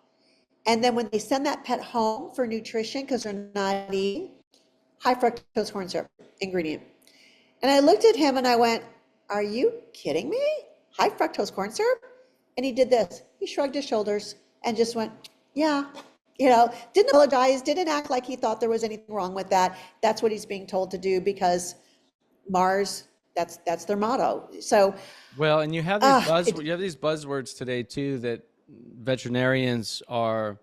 And then when they send that pet home for nutrition, because they're not eating, high fructose corn syrup ingredient. And I looked at him and I went, are you kidding me? High fructose corn syrup? And he did this. He shrugged his shoulders and just went, yeah. Didn't apologize, didn't act like he thought there was anything wrong with that. That's what he's being told to do because Mars, that's their motto. So,
Well, and you have these buzzwords today too that veterinarians are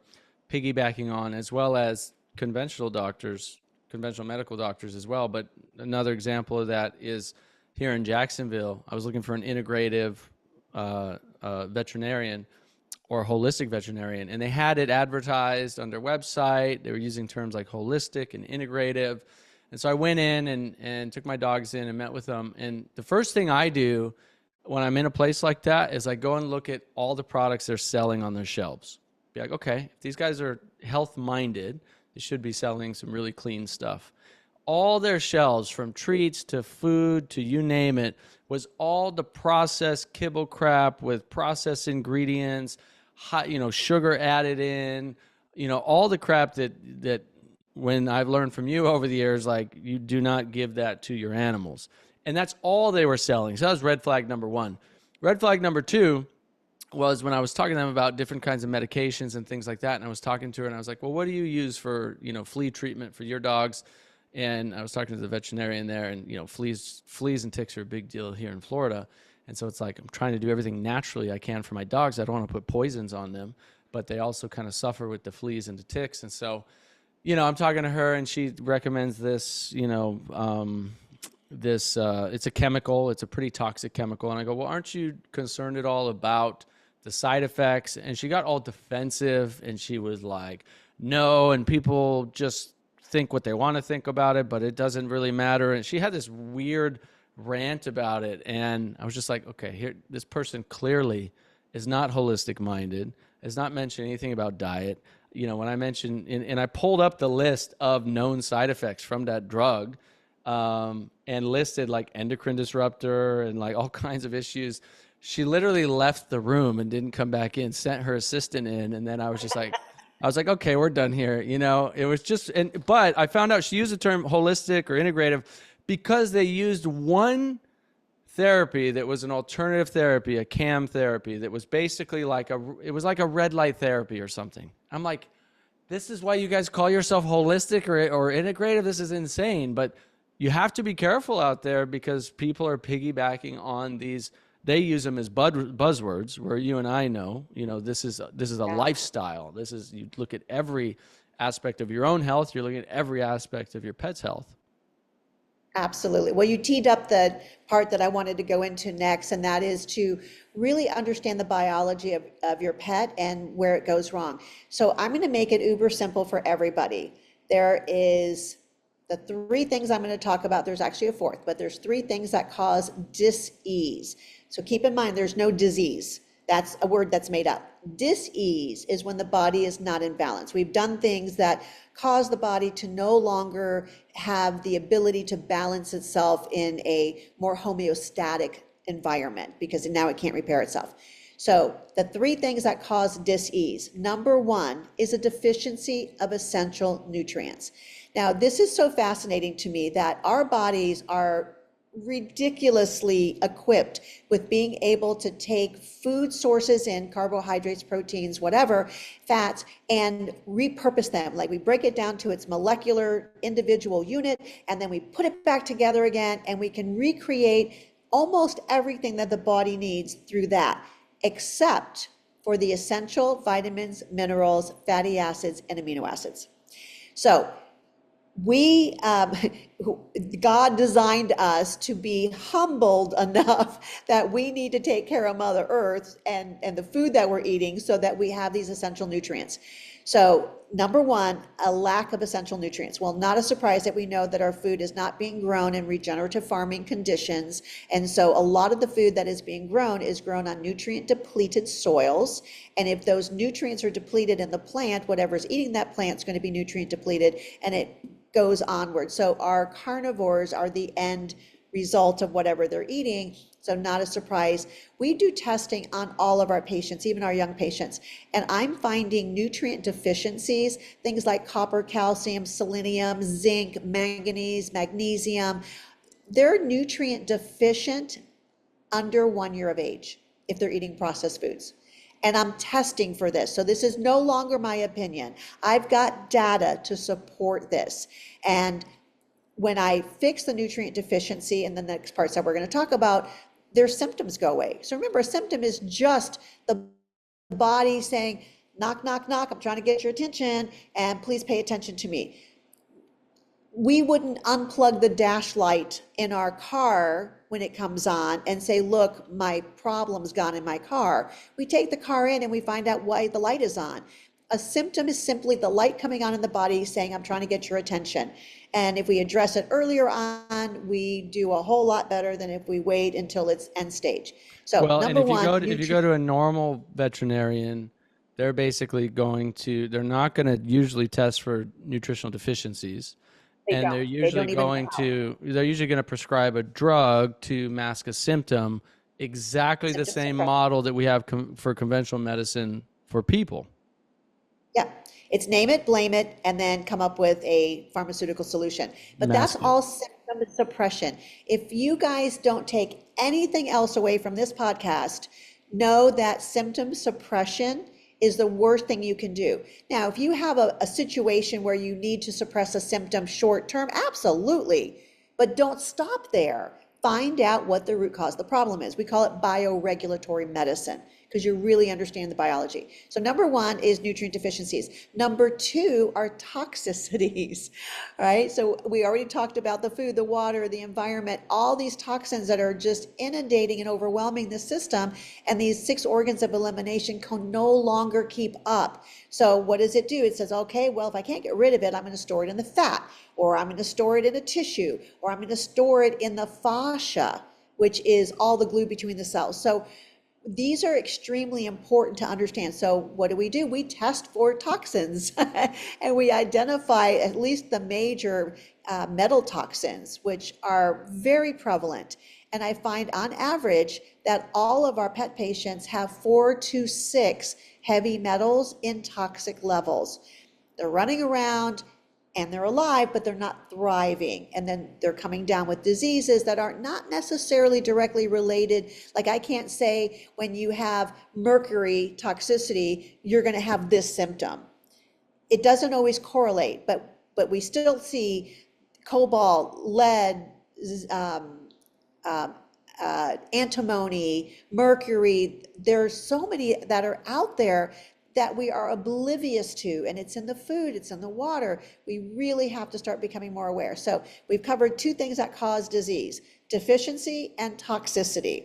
piggybacking on, as well as conventional medical doctors as well. But another example of that is here in Jacksonville. I was looking for an integrative veterinarian or holistic veterinarian, and they had it advertised on their website. They were using terms like holistic and integrative. And so I went in and took my dogs in and met with them. And the first thing I do when I'm in a place like that is I go and look at all the products they're selling on their shelves. Be like, okay, if these guys are health-minded, they should be selling some really clean stuff. All their shelves, from treats to food to you name it, was all the processed kibble crap with processed ingredients, hot, sugar added in, all the crap that when I've learned from you over the years, like, you do not give that to your animals. And that's all they were selling. So that was red flag number one. Red flag number two was when I was talking to them about different kinds of medications and things like that. And I was talking to her and I was like, well, what do you use for, flea treatment for your dogs? And I was talking to the veterinarian there, and, fleas and ticks are a big deal here in Florida. And so it's like, I'm trying to do everything naturally I can for my dogs. I don't want to put poisons on them, but they also kind of suffer with the fleas and the ticks. And so, I'm talking to her and she recommends this, it's a chemical, it's a pretty toxic chemical. And I go, well, aren't you concerned at all about the side effects? And she got all defensive and she was like, no, and people just think what they want to think about it, but it doesn't really matter. And she had this weird rant about it, and I was just like, okay, here, this person clearly is not holistic minded, has not mentioned anything about diet. When I mentioned, and I pulled up the list of known side effects from that drug, and listed like endocrine disruptor and like all kinds of issues. She literally left the room and didn't come back in, sent her assistant in, and then I was like, okay, we're done here. It was just, but I found out she used the term holistic or integrative because they used one therapy that was an alternative therapy, a CAM therapy, that was basically it was like a red light therapy or something. I'm like, This is why you guys call yourself holistic or integrative. This is insane, but you have to be careful out there because people are piggybacking on these. They use them as buzzwords. Where you and I know, this is a lifestyle. This is, you look at every aspect of your own health. You're looking at every aspect of your pet's health.
Absolutely. Well, you teed up the part that I wanted to go into next, and that is to really understand the biology of your pet and where it goes wrong. So I'm going to make it uber simple for everybody. There is the three things I'm going to talk about. There's actually a fourth, but there's three things that cause dis-ease. So keep in mind, there's no disease. That's a word that's made up. Dis-ease is when the body is not in balance. We've done things that cause the body to no longer have the ability to balance itself in a more homeostatic environment because now it can't repair itself. So the three things that cause dis-ease. Number one is a deficiency of essential nutrients. Now, this is so fascinating to me that our bodies are ridiculously equipped with being able to take food sources in carbohydrates, proteins, whatever, fats, and repurpose them. Like we break it down to its molecular individual unit, and then we put it back together again, and we can recreate almost everything that the body needs through that, except for the essential vitamins, minerals, fatty acids, and amino acids. So God designed us to be humbled enough that we need to take care of Mother Earth and the food that we're eating so that we have these essential nutrients. So number one, a lack of essential nutrients. Well, not a surprise that we know that our food is not being grown in regenerative farming conditions. And so a lot of the food that is being grown is grown on nutrient depleted soils. And if those nutrients are depleted in the plant, whatever's eating that plant is going to be nutrient depleted, and it goes onward. So our carnivores are the end result of whatever they're eating. So not a surprise. We do testing on all of our patients, even our young patients. And I'm finding nutrient deficiencies, things like copper, calcium, selenium, zinc, manganese, magnesium. They're nutrient deficient under 1 year of age if they're eating processed foods. And I'm testing for this. So this is no longer my opinion. I've got data to support this. And when I fix the nutrient deficiency in the next parts that we're going to talk about, their symptoms go away. So remember, a symptom is just the body saying, knock, knock, knock, I'm trying to get your attention, and please pay attention to me. We wouldn't unplug the dash light in our car when it comes on and say, look, my problem's gone in my car. We take the car in and we find out why the light is on. A symptom is simply the light coming on in the body saying, I'm trying to get your attention. And if we address it earlier on, we do a whole lot better than if we wait until it's end stage. So
Well,
number one,
if you go to a normal veterinarian, they're basically they're not going to usually test for nutritional deficiencies. They're usually going to prescribe a drug to mask a symptom, exactly the same model that we have for conventional medicine for people.
Yeah, it's name it, blame it, and then come up with a pharmaceutical solution. But that's all symptom suppression. If you guys don't take anything else away from this podcast, know that symptom suppression is the worst thing you can do. Now, if you have a situation where you need to suppress a symptom short term, absolutely, but don't stop there. Find out what the root cause of the problem is. We call it bioregulatory medicine because you really understand the biology. So number one is nutrient deficiencies. Number two are toxicities, right? So we already talked about the food, the water, the environment, all these toxins that are just inundating and overwhelming the system, and these 6 organs of elimination can no longer keep up. So what does it do? It says, okay, well, if I can't get rid of it, I'm going to store it in the fat, or I'm going to store it in a tissue, or I'm going to store it in the fascia, which is all the glue between the cells. So these are extremely important to understand. So what do? We test for toxins and we identify at least the major metal toxins, which are very prevalent. And I find on average that all of our pet patients have 4 to 6 heavy metals in toxic levels. They're running around and they're alive, but they're not thriving. And then they're coming down with diseases that are not necessarily directly related. Like I can't say when you have mercury toxicity, you're going to have this symptom. it doesn't always correlate, but we still see cobalt, lead, um, antimony, mercury. There's so many that are out there that we are oblivious to, and it's in the food, it's in the water. We really have to start becoming more aware. So we've covered two things that cause disease: deficiency and toxicity.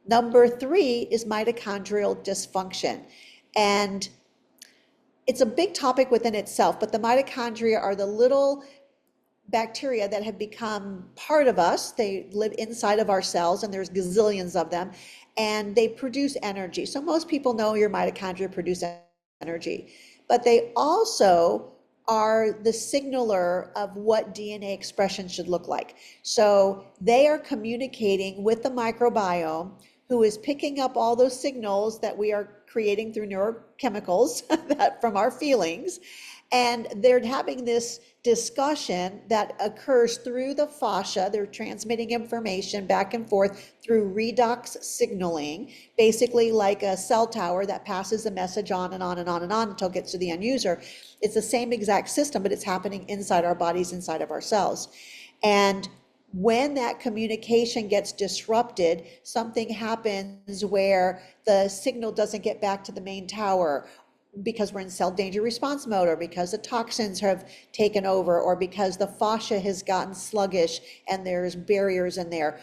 Number three is mitochondrial dysfunction. And it's a big topic within itself, but the mitochondria are the little bacteria that have become part of us. They live inside of our cells, and there's gazillions of them, and they produce energy. So most people know your mitochondria produce energy, but they also are the signaler of what DNA expression should look like. So they are communicating with the microbiome, who is picking up all those signals that we are creating through neurochemicals that from our feelings. And they're having this discussion that occurs through the fascia. They're transmitting information back and forth through redox signaling, basically like a cell tower that passes the message on and on and on and on until it gets to the end user. It's the same exact system, but it's happening inside our bodies, inside of our cells. And when that communication gets disrupted, something happens where the signal doesn't get back to the main tower, because we're in cell danger response mode, or because the toxins have taken over, or because the fascia has gotten sluggish and there's barriers in there,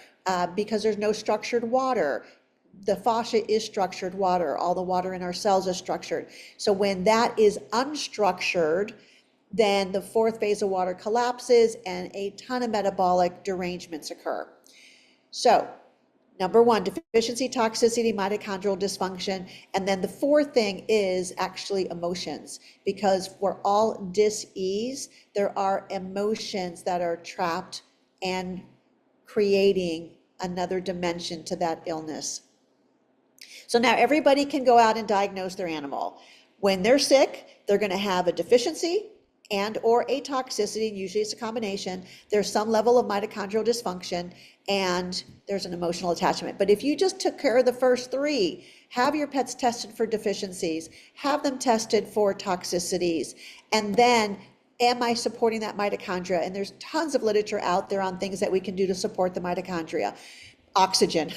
because there's no structured water. The fascia is structured water. All the water in our cells is structured. So when that is unstructured, then the fourth phase of water collapses and a ton of metabolic derangements occur. So number one, deficiency, toxicity, mitochondrial dysfunction. And then the fourth thing is actually emotions, because we're all dis-ease. There are emotions that are trapped and creating another dimension to that illness. So now everybody can go out and diagnose their animal. When they're sick, they're going to have a deficiency and or a toxicity. Usually it's a combination. There's some level of mitochondrial dysfunction, and there's an emotional attachment. But if you just took care of the first three, have your pets tested for deficiencies, have them tested for toxicities, and then am I supporting that mitochondria? And there's tons of literature out there on things that we can do to support the mitochondria. Oxygen.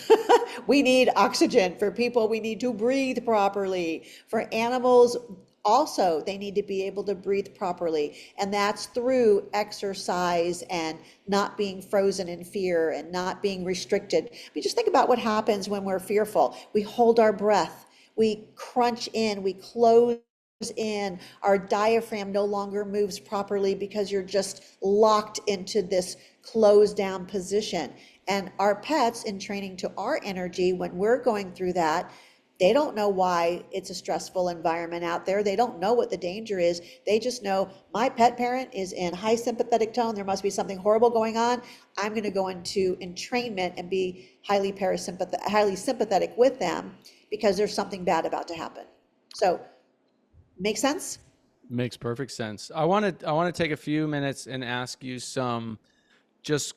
We need oxygen. For people, we need to breathe properly. For animals, also, they need to be able to breathe properly, and that's through exercise and not being frozen in fear and not being restricted. I mean, just think about what happens when we're fearful. We hold our breath, we crunch in, we close in, our diaphragm no longer moves properly because you're just locked into this closed down position. And our pets, in training to our energy, when we're going through that, they don't know why it's a stressful environment out there. They don't know what the danger is. They just know my pet parent is in high sympathetic tone. There must be something horrible going on. I'm going to go into entrainment and be highly sympathetic with them because there's something bad about to happen. So, make sense?
Makes perfect sense. I want to take a few minutes and ask you some just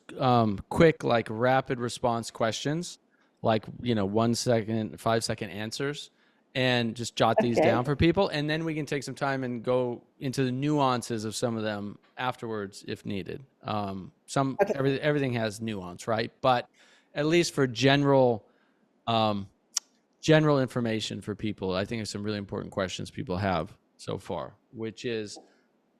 quick, like rapid response questions, like 1 second, 5-second answers, and just jot these down for people, and then we can take some time and go into the nuances of some of them afterwards if needed. Everything has nuance, right? But at least for general information for people, I think there's some really important questions people have so far, which is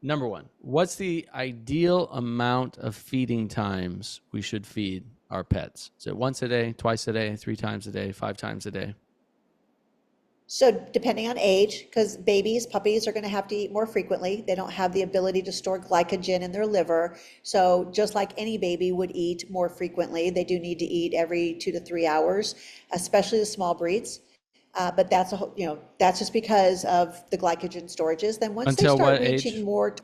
number one: what's the ideal amount of feeding times we should feed our pets? Is it once a day, twice a day, 3 times a day, 5 times a day?
So depending on age, because puppies are going to have to eat more frequently. They don't have the ability to store glycogen in their liver. So just like any baby would eat more frequently, they do need to eat every 2 to 3 hours, especially the small breeds. But that's that's just because of the glycogen storages. Then once
Until
they start
what
reaching
age?
more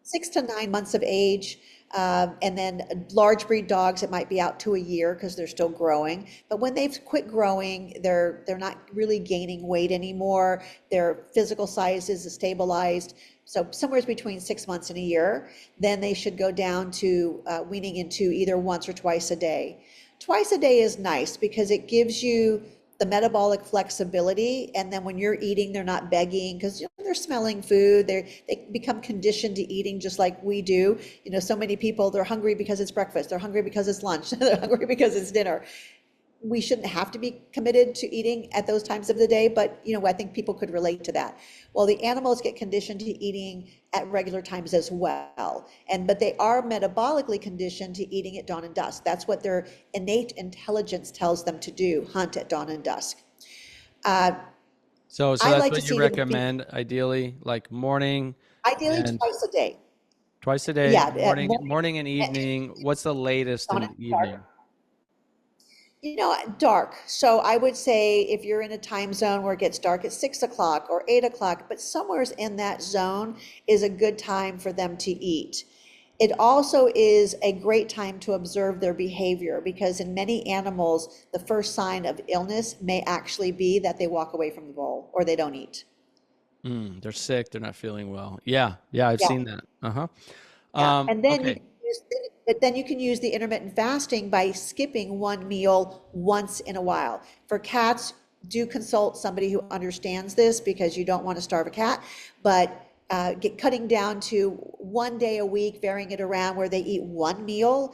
6 to 9 months of age, and then large breed dogs, it might be out to a year because they're still growing. But when they've quit growing, they're not really gaining weight anymore. Their physical size is stabilized. So somewhere between 6 months and a year, then they should go down to weaning into either once or twice a day. Twice a day is nice because it gives you the metabolic flexibility, and then when you're eating, they're not begging because they're smelling food. They become conditioned to eating just like we do. So many people, they're hungry because it's breakfast, they're hungry because it's lunch, they're hungry because it's dinner. We shouldn't have to be committed to eating at those times of the day, but I think people could relate to that. Well, the animals get conditioned to eating at regular times as well, but they are metabolically conditioned to eating at dawn and dusk. That's what their innate intelligence tells them to do: hunt at dawn and dusk.
So
I
that's
like to
what you
see them feed,
recommend, ideally, like morning
ideally
and
twice a day.
twice a day,
Yeah, at
morning and evening. What's the latest
dawn
in
and
the
dark.
evening?
Dark. So I would say if you're in a time zone where it gets dark at 6 o'clock or 8 o'clock, but somewhere's in that zone is a good time for them to eat. It also is a great time to observe their behavior because in many animals, the first sign of illness may actually be that they walk away from the bowl or they don't eat.
They're sick. They're not feeling well. Yeah, yeah, I've
Yeah.
seen that. Uh-huh.
Yeah, and then
Okay.
you can use the intermittent fasting by skipping one meal once in a while. For cats, do consult somebody who understands this because you don't want to starve a cat, but cutting down to one day a week, varying it around where they eat one meal,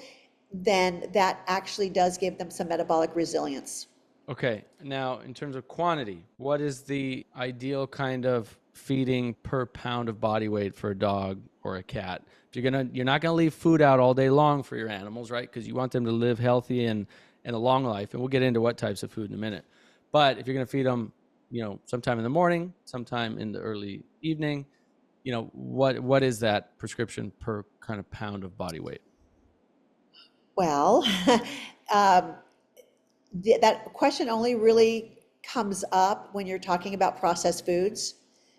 then that actually does give them some metabolic resilience.
Okay. Now, in terms of quantity, what is the ideal kind of feeding per pound of body weight for a dog or a cat? If you're not gonna leave food out all day long for your animals, right? Because you want them to live healthy and a long life. And we'll get into what types of food in a minute. But if you're gonna feed them, sometime in the morning, sometime in the early evening, what is that prescription per kind of pound of body weight?
Well, um, that question only really comes up when you're talking about processed foods.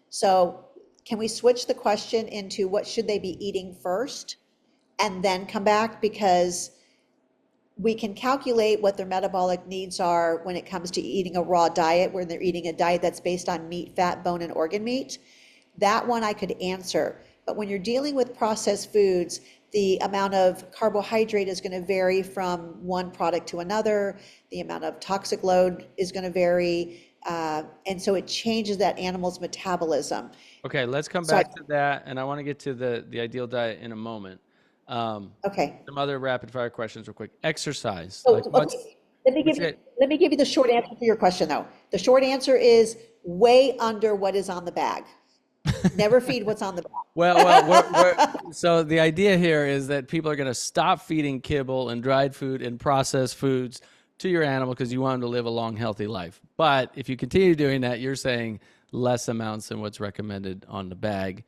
So can we switch the question into what should they be eating first and then come back? Because we can calculate what their metabolic needs are when it comes to eating a raw diet, where they're eating a diet that's based on meat, fat, bone, and organ meat. That one I could answer. But when you're dealing with processed foods, the amount of carbohydrate is going to vary from one product to another. The amount of toxic load is going to vary. And so it changes that animal's metabolism.
Okay, let's come
So,
back to that, and I want to get to the ideal diet in a moment.
okay.
Some other rapid fire questions real quick. Exercise,
So,
like what's
okay, let me give
what's
you,
it?
let me give you the short answer to your question, though. The short answer is way under what is on the bag. Never feed what's on the
Well,
bag.
so the idea here is that people are going to stop feeding kibble and dried food and processed foods to your animal because you want them to live a long, healthy life. But if you continue doing that, you're saying less amounts than what's recommended on the bag.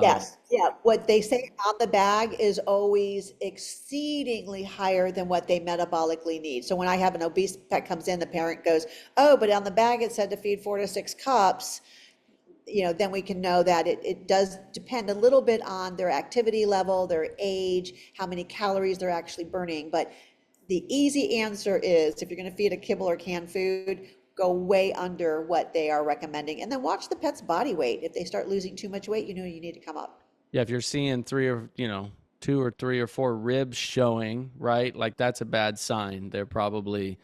Yes, yeah. What they say on the bag is always exceedingly higher than what they metabolically need. So when I have an obese pet comes in, the parent goes, "Oh, but on the bag it said to feed 4 to 6 cups." Then we can know that it does depend a little bit on their activity level, their age, how many calories they're actually burning. But the easy answer is if you're going to feed a kibble or canned food, go way under what they are recommending. And then watch the pet's body weight. If they start losing too much weight, you need to come up.
Yeah, if you're seeing two or three or four ribs showing, right? Like that's a bad sign. They're probably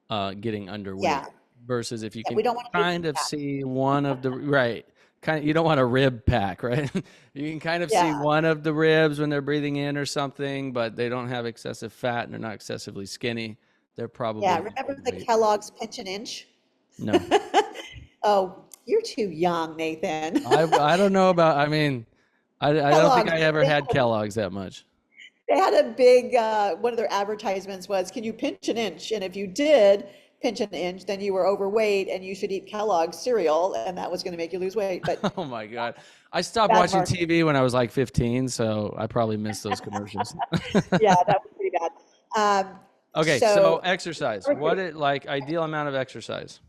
getting underweight.
Yeah,
Versus if you
yeah,
can
we don't want to do
kind of
that.
see one of the right, you don't want a rib pack, right? You can kind of see
Yeah,
one of the ribs when they're breathing in or something, but they don't have excessive fat and they're not excessively skinny. They're
yeah.
probably
Remember the
overweight.
Kellogg's pinch an inch?
No.
Oh, you're too young, Nathan.
I don't know about, I mean, I don't think
Kellogg's,
I ever
they
had
had a
Kellogg's that much.
They had a big, one of their advertisements was, can you pinch an inch? And if you did pinch an inch, then you were overweight and you should eat Kellogg's cereal, and that was going to make you lose weight. But
Oh my God. I stopped
bad
watching
marketing.
TV when I was like 15, so I probably missed those commercials.
Yeah, that was pretty bad.
Okay, so
So,
exercise. What it like ideal amount of exercise?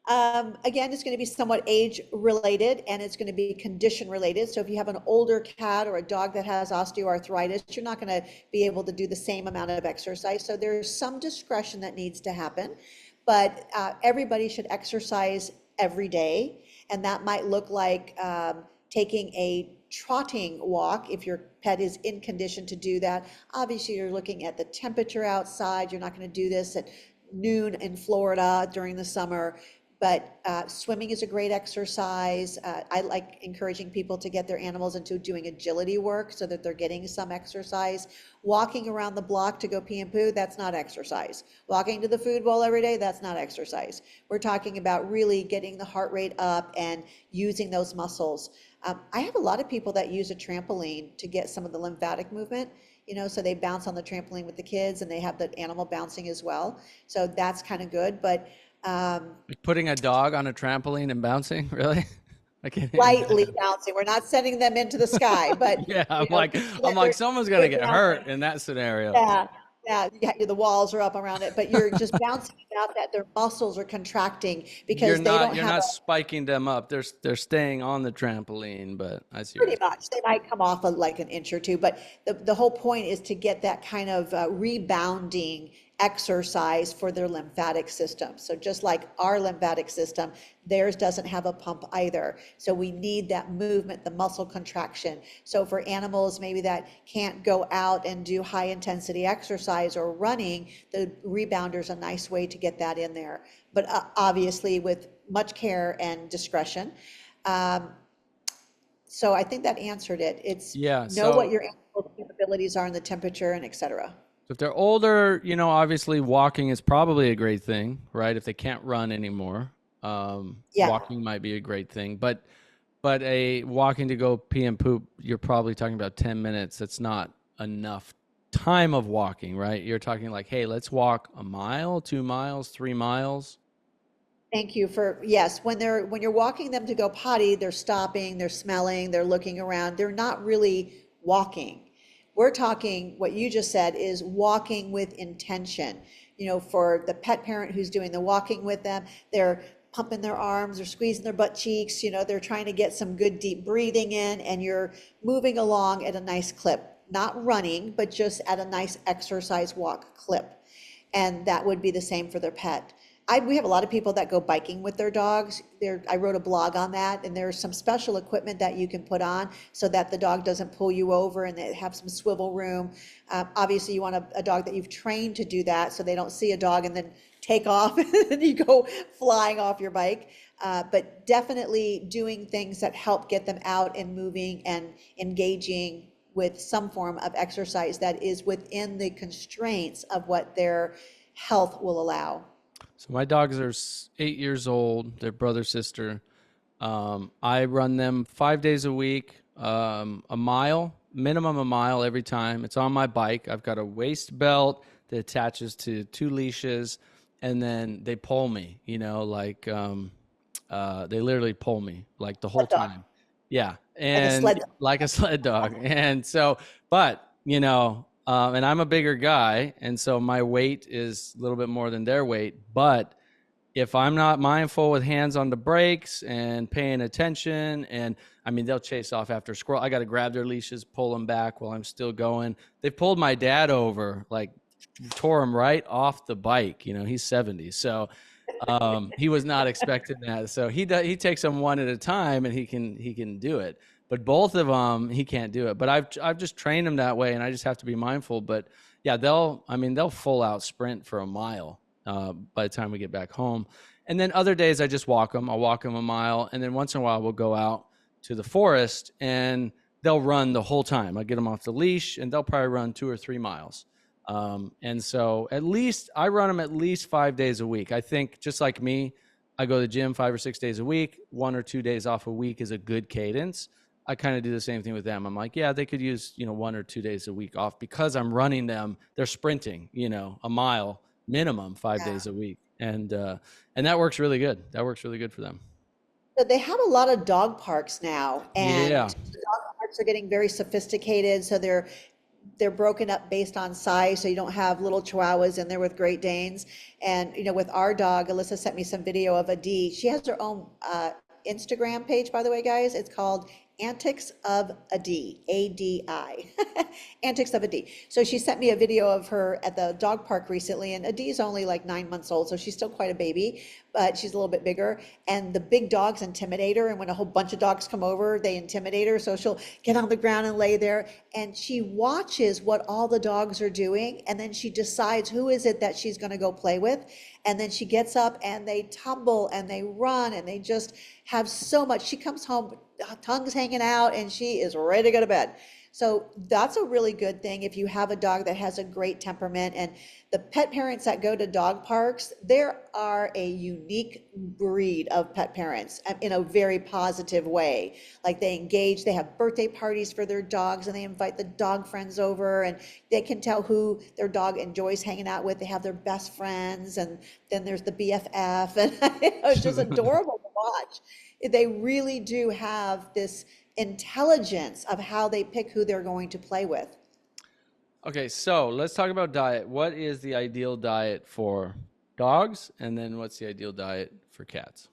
again, it's going to be somewhat age related and it's going to be condition related. So if you have an older cat or a dog that has osteoarthritis, you're not going to be able to do the same amount of exercise. So there's some discretion that needs to happen, but everybody should exercise every day. And that might look like taking a trotting walk if your pet is in condition to do that. Obviously, you're looking at the temperature outside. You're not going to do this at noon in Florida during the summer. But swimming is a great exercise. I like encouraging people to get their animals into doing agility work so that they're getting some exercise. Walking around the block to go pee and poo, that's not exercise. Walking to the food bowl every day, that's not exercise. We're talking about really getting the heart rate up and using those muscles. I have a lot of people that use a trampoline to get some of the lymphatic movement, so they bounce on the trampoline with the kids and they have the animal bouncing as well. So that's kind of good. But
Like putting a dog on a trampoline and bouncing, really? I can't
lightly bouncing. We're not sending them into the sky, but
yeah, I'm
so that
like, someone's gonna get hurt in that scenario.
Yeah, yeah, the walls are up around it, but you're just bouncing about that. Their muscles are contracting because they don't
You're
have
not
a,
spiking them up. They're staying on the trampoline, but I see what
pretty much. They might come off like an inch or two, but the whole point is to get that kind of rebounding exercise for their lymphatic system. So just like our lymphatic system, theirs doesn't have a pump either. So we need that movement, the muscle contraction. So for animals maybe that can't go out and do high intensity exercise or running, the rebounder is a nice way to get that in there. But obviously with much care and discretion. So I think that answered it. It's
Yeah,
know what
so
your animal capabilities are and the temperature and et cetera.
if they're older, obviously walking is probably a great thing, right? If they can't run anymore,
Yeah.
walking might be a great thing. But a walking to go pee and poop, you're probably talking about 10 minutes. That's not enough time of walking, right? You're talking like, hey, let's walk a mile, 2 miles, 3 miles.
Thank you for, yes, when you're walking them to go potty, they're stopping, they're smelling, they're looking around, they're not really walking. We're talking, what you just said is walking with intention. For the pet parent who's doing the walking with them, they're pumping their arms, they're squeezing their butt cheeks, they're trying to get some good deep breathing in, and you're moving along at a nice clip, not running, but just at a nice exercise walk clip. And that would be the same for their pet. We have a lot of people that go biking with their dogs. I wrote a blog on that, and there's some special equipment that you can put on so that the dog doesn't pull you over, and they have some swivel room. Obviously, you want a dog that you've trained to do that so they don't see a dog and then take off and you go flying off your bike. But definitely doing things that help get them out and moving and engaging with some form of exercise that is within the constraints of what their health will allow.
So my dogs are 8 years old. They're brother, sister. I run them 5 days a week, a mile, minimum a mile every time. It's on my bike. I've got a waist belt that attaches to 2 leashes, and then they pull me, they literally pull me like the whole time. Yeah. And like a sled dog. And so, but, and I'm a bigger guy, and so my weight is a little bit more than their weight. But if I'm not mindful with hands on the brakes and paying attention, and I mean, they'll chase off after a squirrel. I got to grab their leashes, pull them back while I'm still going. They pulled my dad over, like tore him right off the bike. He's 70. So he was not expecting that. So he takes them one at a time, and he can do it. But both of them, he can't do it. But I've just trained him that way, and I just have to be mindful. But yeah, they'll full out sprint for a mile by the time we get back home. And then other days I just walk them. I'll walk them a mile, and then once in a while we'll go out to the forest, and they'll run the whole time. I get them off the leash, and they'll probably run 2 or 3 miles. And so at least I run them at least 5 days a week. I think just like me, I go to the gym 5 or 6 days a week. 1 or 2 days off a week is a good cadence. I kind of do the same thing with them. I'm like, yeah, they could use, 1 or 2 days a week off because I'm running them. They're sprinting, a mile minimum 5 days a week. And that works really good. That works really good for them.
So they have a lot of dog parks now, and
Yeah.
the dog parks are getting very sophisticated. So they're broken up based on size, so you don't have little chihuahuas in there with Great Danes. And with our dog, Alyssa sent me some video of Adi. She has her own Instagram page, by the way, guys. It's called Antics of Adi, A-D-I, Antics of Adi. So she sent me a video of her at the dog park recently, and Adi's only like 9 months old, so she's still quite a baby. but she's a little bit bigger. And the big dogs intimidate her. And when a whole bunch of dogs come over, they intimidate her. So she'll get on the ground and lay there. And she watches what all the dogs are doing. And then she decides who is it that she's going to go play with. And then she gets up and they tumble and they run and they just have so much. She comes home, tongues hanging out, and she is ready to go to bed. So that's a really good thing if you have a dog that has a great temperament. And the pet parents that go to dog parks, there are a unique breed of pet parents in a very positive way. Like they engage, they have birthday parties for their dogs and they invite the dog friends over and they can tell who their dog enjoys hanging out with. They have their best friends and then there's the BFF and it's just adorable to watch. They really do have this intelligence of how they pick who they're going to play with.
Okay, so let's talk about diet. What is the ideal diet for dogs? And then what's the ideal diet for cats?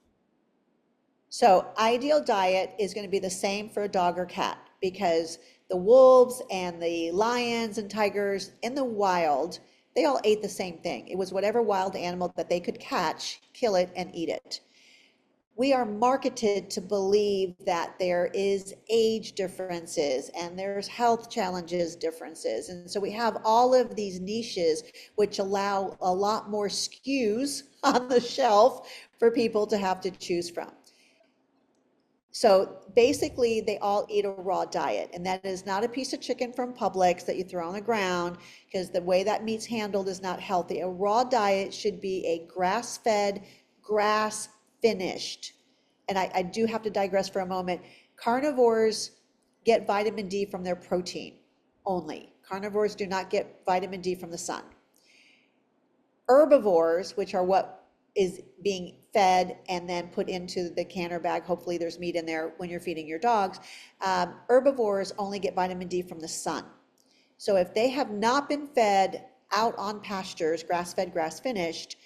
So ideal diet is going to be the same for a dog or cat because the wolves and the lions and tigers in the wild, they all ate the same thing. It was whatever wild animal that they could catch, kill it, and eat it. We are marketed to believe that there is age differences and there's health challenges differences. And so we have all of these niches which allow a lot more SKUs on the shelf for people to have to choose from. So basically they all eat a raw diet, and that is not a piece of chicken from Publix that you throw on the ground because the way that meat's handled is not healthy. A raw diet should be a grass-fed, grass finished. And I do have to digress for a moment. Carnivores get vitamin D from their protein only. Carnivores do not get vitamin D from the sun. Herbivores, which are what is being fed and then put into the canner bag, hopefully there's meat in there when you're feeding your dogs, herbivores only get vitamin D from the sun. So if they have not been fed out on pastures, grass-fed, grass-finished,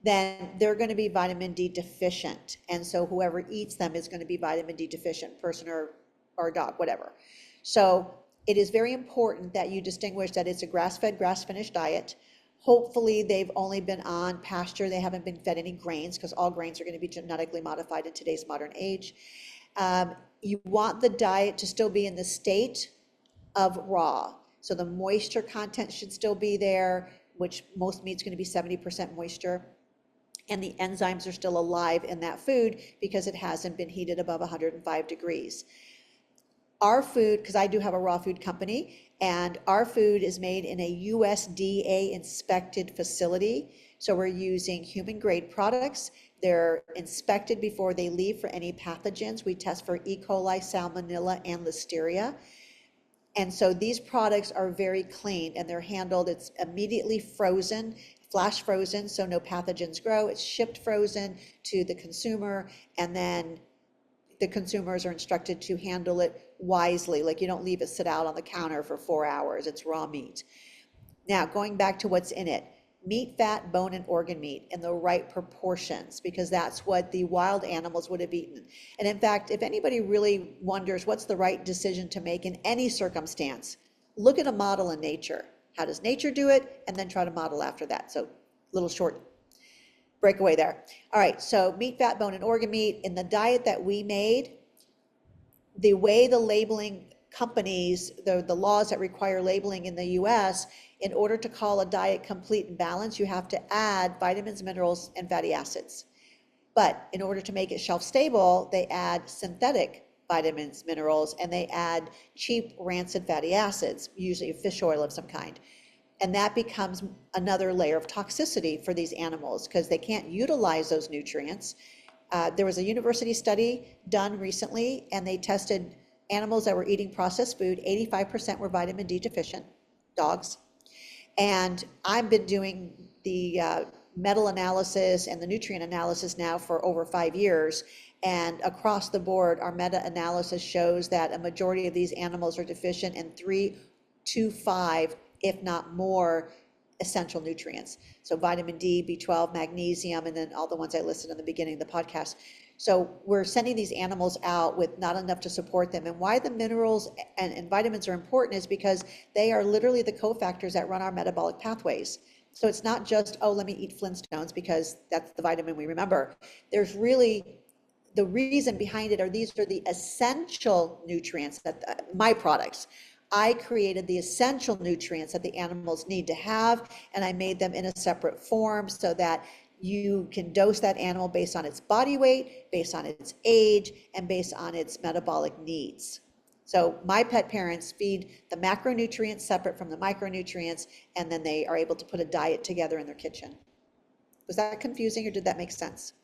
then they're going to be vitamin D deficient. And so whoever eats them is going to be vitamin D deficient, person or dog, whatever. So it is very important that you distinguish that it's a grass-fed, grass-finished diet. Hopefully they've only been on pasture. They haven't been fed any grains because all grains are going to be genetically modified in today's modern age. You want the diet to still be in the state of raw. So the moisture content should still be there, which most meat's going to be 70% moisture. And the enzymes are still alive in that food because it hasn't been heated above 105 degrees. Our food, because I do have a raw food company, and our food is made in a USDA inspected facility. So we're using human grade products. They're inspected before they leave for any pathogens. We test for E. coli, salmonella, and listeria. And so these products are very clean and they're handled. It's immediately frozen, flash frozen, so no pathogens grow. It's shipped frozen to the consumer, and then the consumers are instructed to handle it wisely. Like you don't leave it sit out on the counter for 4 hours. It's raw meat. Now, going back to what's in it, meat, fat, bone, and organ meat in the right proportions, because that's what the wild animals would have eaten. And in fact, if anybody really wonders what's the right decision to make in any circumstance, look at a model in nature. How does nature do it? And then try to model after that. So little short breakaway there. All right, so meat, fat, bone, and organ meat. In the diet that we made, the way the labeling companies, the laws that require labeling in the US, in order to call a diet complete and balanced, you have to add vitamins, minerals, and fatty acids. But in order to make it shelf stable, they add synthetic vitamins, minerals, and they add cheap rancid fatty acids, usually fish oil of some kind. And that becomes another layer of toxicity for these animals because they can't utilize those nutrients. There was a university study done recently, and they tested animals that were eating processed food. 85% were vitamin D deficient, dogs. And I've been doing the metal analysis and the nutrient analysis now for over 5 years. And across the board, our meta-analysis shows that a majority of these animals are deficient in 3 to 5, if not more, essential nutrients. So vitamin D, B12, magnesium, and then all the ones I listed in the beginning of the podcast. So we're sending these animals out with not enough to support them. And why the minerals and vitamins are important is because they are literally the cofactors that run our metabolic pathways. So it's not just, oh, let me eat Flintstones because that's the vitamin we remember. There's really, the reason behind it are these are the essential nutrients that my products. I created the essential nutrients that the animals need to have, and I made them in a separate form so that you can dose that animal based on its body weight, based on its age, and based on its metabolic needs. So my pet parents feed the macronutrients separate from the micronutrients, and then they are able to put a diet together in their kitchen. Was that confusing or did that make sense?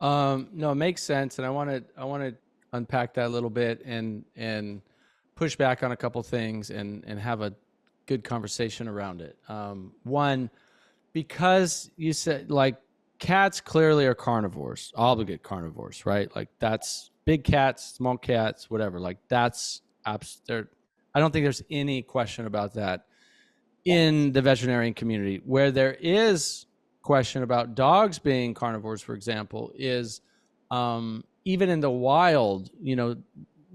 No, it makes sense, and I want to unpack that a little bit and push back on a couple things and have a good conversation around it. One, because you said like cats clearly are carnivores, obligate carnivores, right? Like that's big cats, small cats, whatever. Like that's there. I don't think there's any question about that in the veterinarian community. Where there is question about dogs being carnivores, for example, is even in the wild,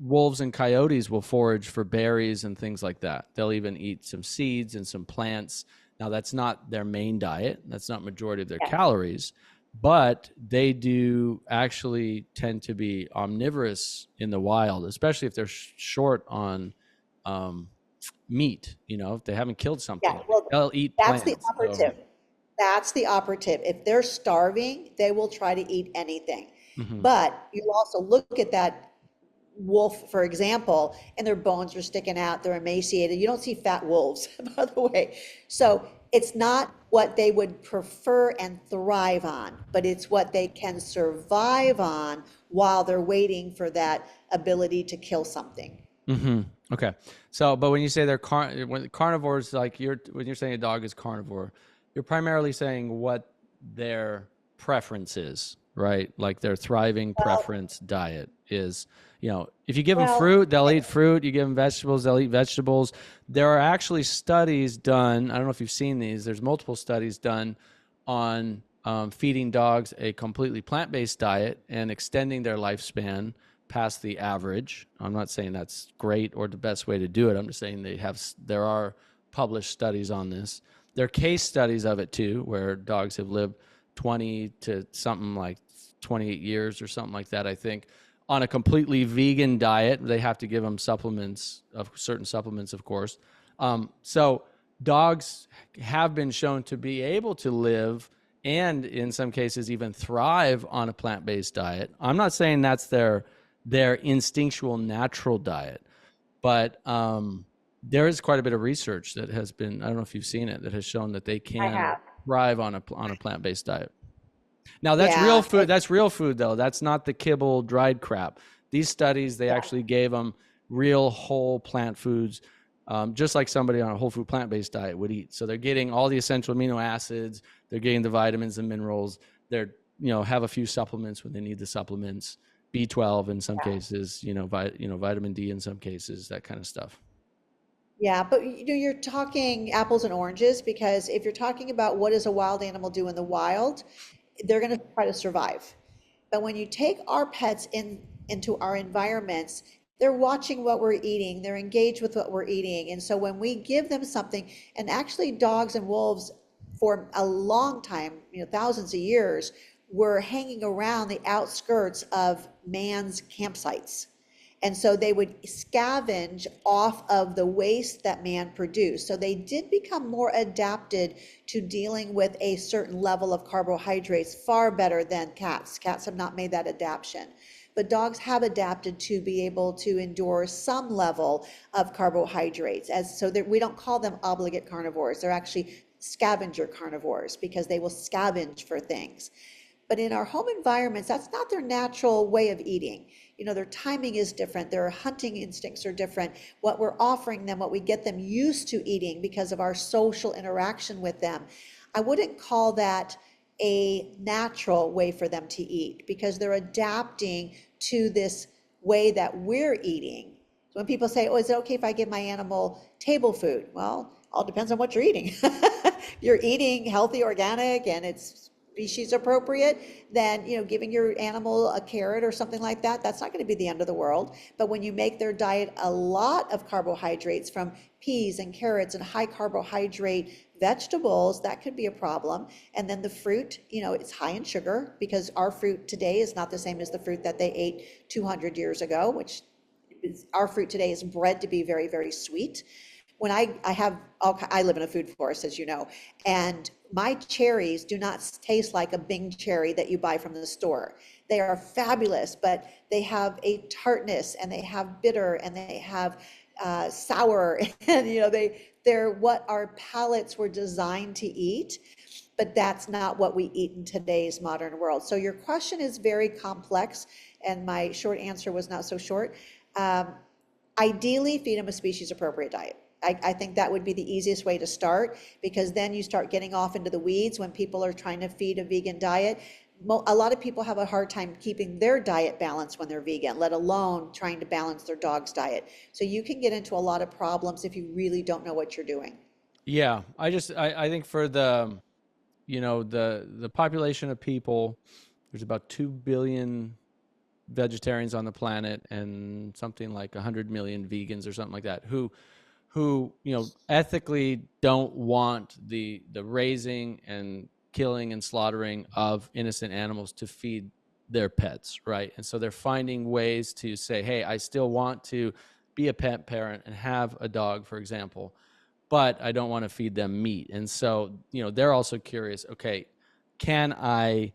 wolves and coyotes will forage for berries and things like that. They'll even eat some seeds and some plants. Now, that's not their main diet. That's not majority of their calories, but they do actually tend to be omnivorous in the wild, especially if they're short on meat. If they haven't killed something,
Yeah, well,
they'll eat
that's the
plants.
operative. That's the operative. If they're starving, they will try to eat anything.
Mhm.
But you also look at that wolf, for example, and their bones are sticking out, they're emaciated. You don't see fat wolves, by the way. So it's not what they would prefer and thrive on, but it's what they can survive on while they're waiting for that ability to kill something.
Okay. So, but when you say they're when carnivores, like when you're saying a dog is carnivore, you're primarily saying what their preference is, right? Like their thriving preference diet is, if you give them
Well,
fruit, they'll eat fruit. You give them vegetables, they'll eat vegetables. There are actually studies done. I don't know if you've seen these. There's multiple studies done on feeding dogs a completely plant-based diet and extending their lifespan past the average. I'm not saying that's great or the best way to do it. I'm just saying there are published studies on this. There are case studies of it too, where dogs have lived 20 to something like 28 years or something like that, I think, on a completely vegan diet. They have to give them certain supplements, of course. So dogs have been shown to be able to live and in some cases even thrive on a plant-based diet. I'm not saying that's their instinctual natural diet, but there is quite a bit of research that has been, I don't know if you've seen it, that has shown that they
I
can
have.
thrive on a plant-based diet. Now that's real
Yeah,
food. That's real food though. That's not the kibble dried crap. These studies, they actually gave them real whole plant foods, just like somebody on a whole food plant-based diet would eat. So they're getting all the essential amino acids. They're getting the vitamins and minerals. They're, have a few supplements when they need the supplements, B12 in some cases, vitamin D in some cases, that kind of stuff.
yeah, but you're talking apples and oranges because if you're talking about what does a wild animal do in the wild, they're going to try to survive. But when you take our pets into our environments, they're watching what we're eating, they're engaged with what we're eating. And so when we give them something, and actually dogs and wolves for a long time, thousands of years, were hanging around the outskirts of man's campsites. And so they would scavenge off of the waste that man produced. So they did become more adapted to dealing with a certain level of carbohydrates far better than cats. Cats have not made that adaptation. But dogs have adapted to be able to endure some level of carbohydrates. So that we don't call them obligate carnivores. They're actually scavenger carnivores because they will scavenge for things. But in our home environments, that's not their natural way of eating. Their timing is different. Their hunting instincts are different. What we're offering them, what we get them used to eating because of our social interaction with them, I wouldn't call that a natural way for them to eat because they're adapting to this way that we're eating. So when people say, oh, is it okay if I give my animal table food? Well, all depends on what you're eating. You're eating healthy, organic, and it's species appropriate, then, giving your animal a carrot or something like that, that's not going to be the end of the world. But when you make their diet a lot of carbohydrates from peas and carrots and high carbohydrate vegetables, that could be a problem. And then the fruit, it's high in sugar, because our fruit today is not the same as the fruit that they ate 200 years ago, which our fruit today is bred to be very, very sweet. When I live in a food forest, as you know, and my cherries do not taste like a Bing cherry that you buy from the store. They are fabulous, but they have a tartness, and they have bitter, and they have sour, and they're what our palates were designed to eat, but that's not what we eat in today's modern world. So your question is very complex, and my short answer was not so short. Ideally, feed them a species appropriate diet. I think that would be the easiest way to start, because then you start getting off into the weeds when people are trying to feed a vegan diet. A lot of people have a hard time keeping their diet balanced when they're vegan, let alone trying to balance their dog's diet. So you can get into a lot of problems if you really don't know what you're doing.
Yeah, I think for the population of people, there's about 2 billion vegetarians on the planet and something like 100 million vegans or something like that, who ethically don't want the raising and killing and slaughtering of innocent animals to feed their pets, right? And so they're finding ways to say, hey, I still want to be a pet parent and have a dog, for example, but I don't want to feed them meat. And so, they're also curious, okay, can I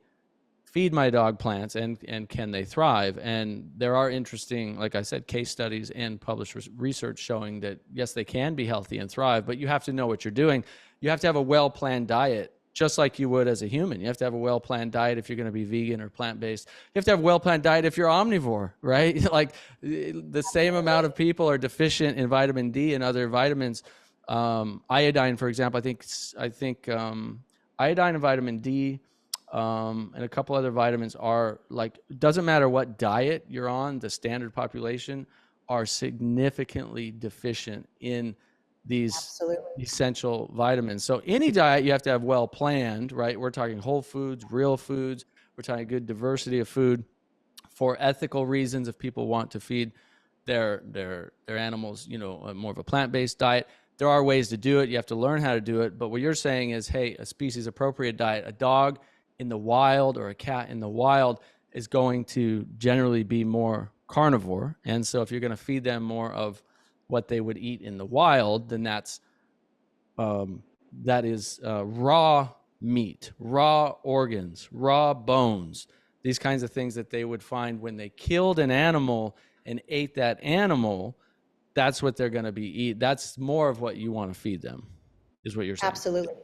feed my dog plants, and can they thrive? And there are interesting, like I said, case studies and published research showing that yes, they can be healthy and thrive, but you have to know what you're doing. You have to have a well-planned diet, just like you would as a human. You have to have a well-planned diet if you're going to be vegan or plant-based. You have to have a well-planned diet if you're omnivore, right? Like the same amount of people are deficient in vitamin D and other vitamins. Iodine, for example, I think iodine and vitamin D, and a couple other vitamins are like, doesn't matter what diet you're on, the standard population are significantly deficient in these
Absolutely.
essential vitamins. So any diet you have to have well planned, right? We're talking whole foods, real foods. We're talking good diversity of food for ethical reasons. If people want to feed their animals, more of a plant-based diet, there are ways to do it. You have to learn how to do it. But what you're saying is, hey, a species appropriate diet, a dog in the wild or a cat in the wild is going to generally be more carnivore. And so if you're going to feed them more of what they would eat in the wild, then that is raw meat, raw organs, raw bones, these kinds of things that they would find when they killed an animal and ate that animal. That's what they're going to be eat. That's more of what you want to feed them, is what you're saying.
Absolutely.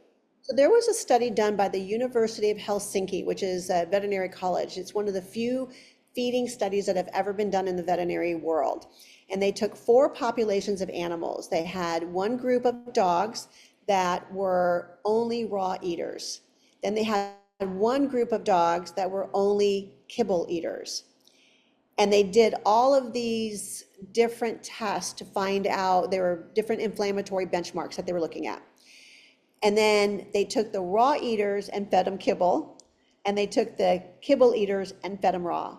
So there was a study done by the University of Helsinki, which is a veterinary college. It's one of the few feeding studies that have ever been done in the veterinary world. And they took 4 populations of animals. They had one group of dogs that were only raw eaters. Then they had one group of dogs that were only kibble eaters. And they did all of these different tests to find out, there were different inflammatory benchmarks that they were looking at. And then they took the raw eaters and fed them kibble, and they took the kibble eaters and fed them raw.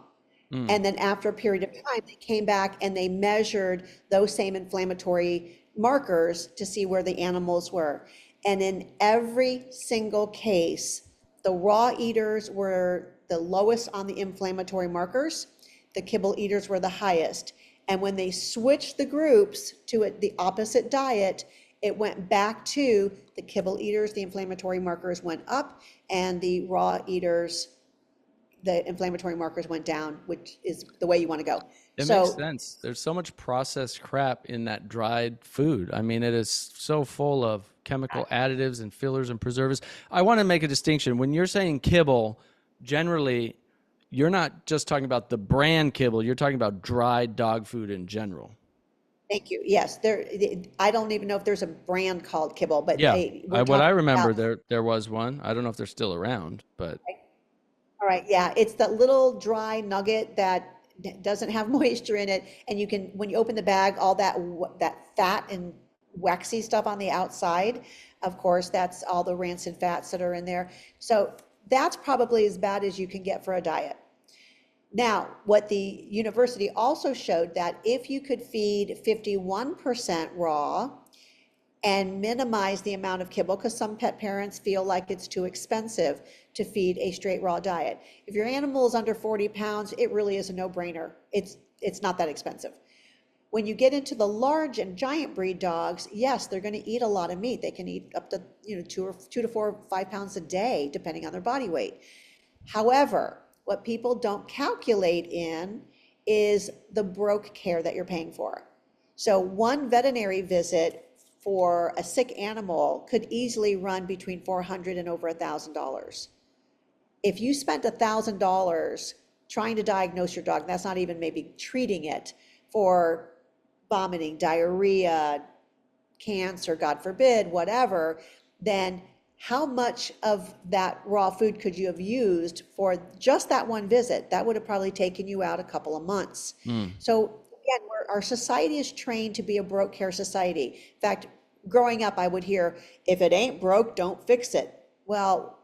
And then after a period of time, they came back and they measured those same inflammatory markers to see where the animals were. And in every single case, the raw eaters were the lowest on the inflammatory markers. The kibble eaters were the highest. And when they switched the groups to the opposite diet, it went back to the kibble eaters, the inflammatory markers went up, and the raw eaters, the inflammatory markers went down, which is the way you want to go.
It makes sense. There's so much processed crap in that dried food. I mean, it is so full of chemical additives and fillers and preservatives. I want to make a distinction. When you're saying kibble, generally, you're not just talking about the brand kibble. You're talking about dried dog food in general.
Thank you. Yes, I don't even know if there's a brand called kibble, but
yeah, what I remember, there was one. I don't know if they're still around, but.
All right, yeah, it's that little dry nugget that doesn't have moisture in it, and you can, when you open the bag, all that fat and waxy stuff on the outside, of course, that's all the rancid fats that are in there. So That's probably as bad as you can get for a diet. Now, what the university also showed that if you could feed 51% raw and minimize the amount of kibble, because some pet parents feel like it's too expensive to feed a straight raw diet. If your animal is under 40 pounds, it really is a no-brainer. It's not that expensive. When you get into the large and giant breed dogs, yes, they're going to eat a lot of meat. They can eat up to 2 to 4, 5 pounds a day, depending on their body weight. However, what people don't calculate in is the broke care that you're paying for. So one veterinary visit for a sick animal could easily run between $400 and over $1,000. If you spent $1,000 trying to diagnose your dog, that's not even maybe treating it for vomiting, diarrhea, cancer, God forbid, whatever, then how much of that raw food could you have used for just that one visit? That would have probably taken you out a couple of months. So again, our society is trained to be a broke care society. In fact, growing up, I would hear, if it ain't broke, don't fix it. Well,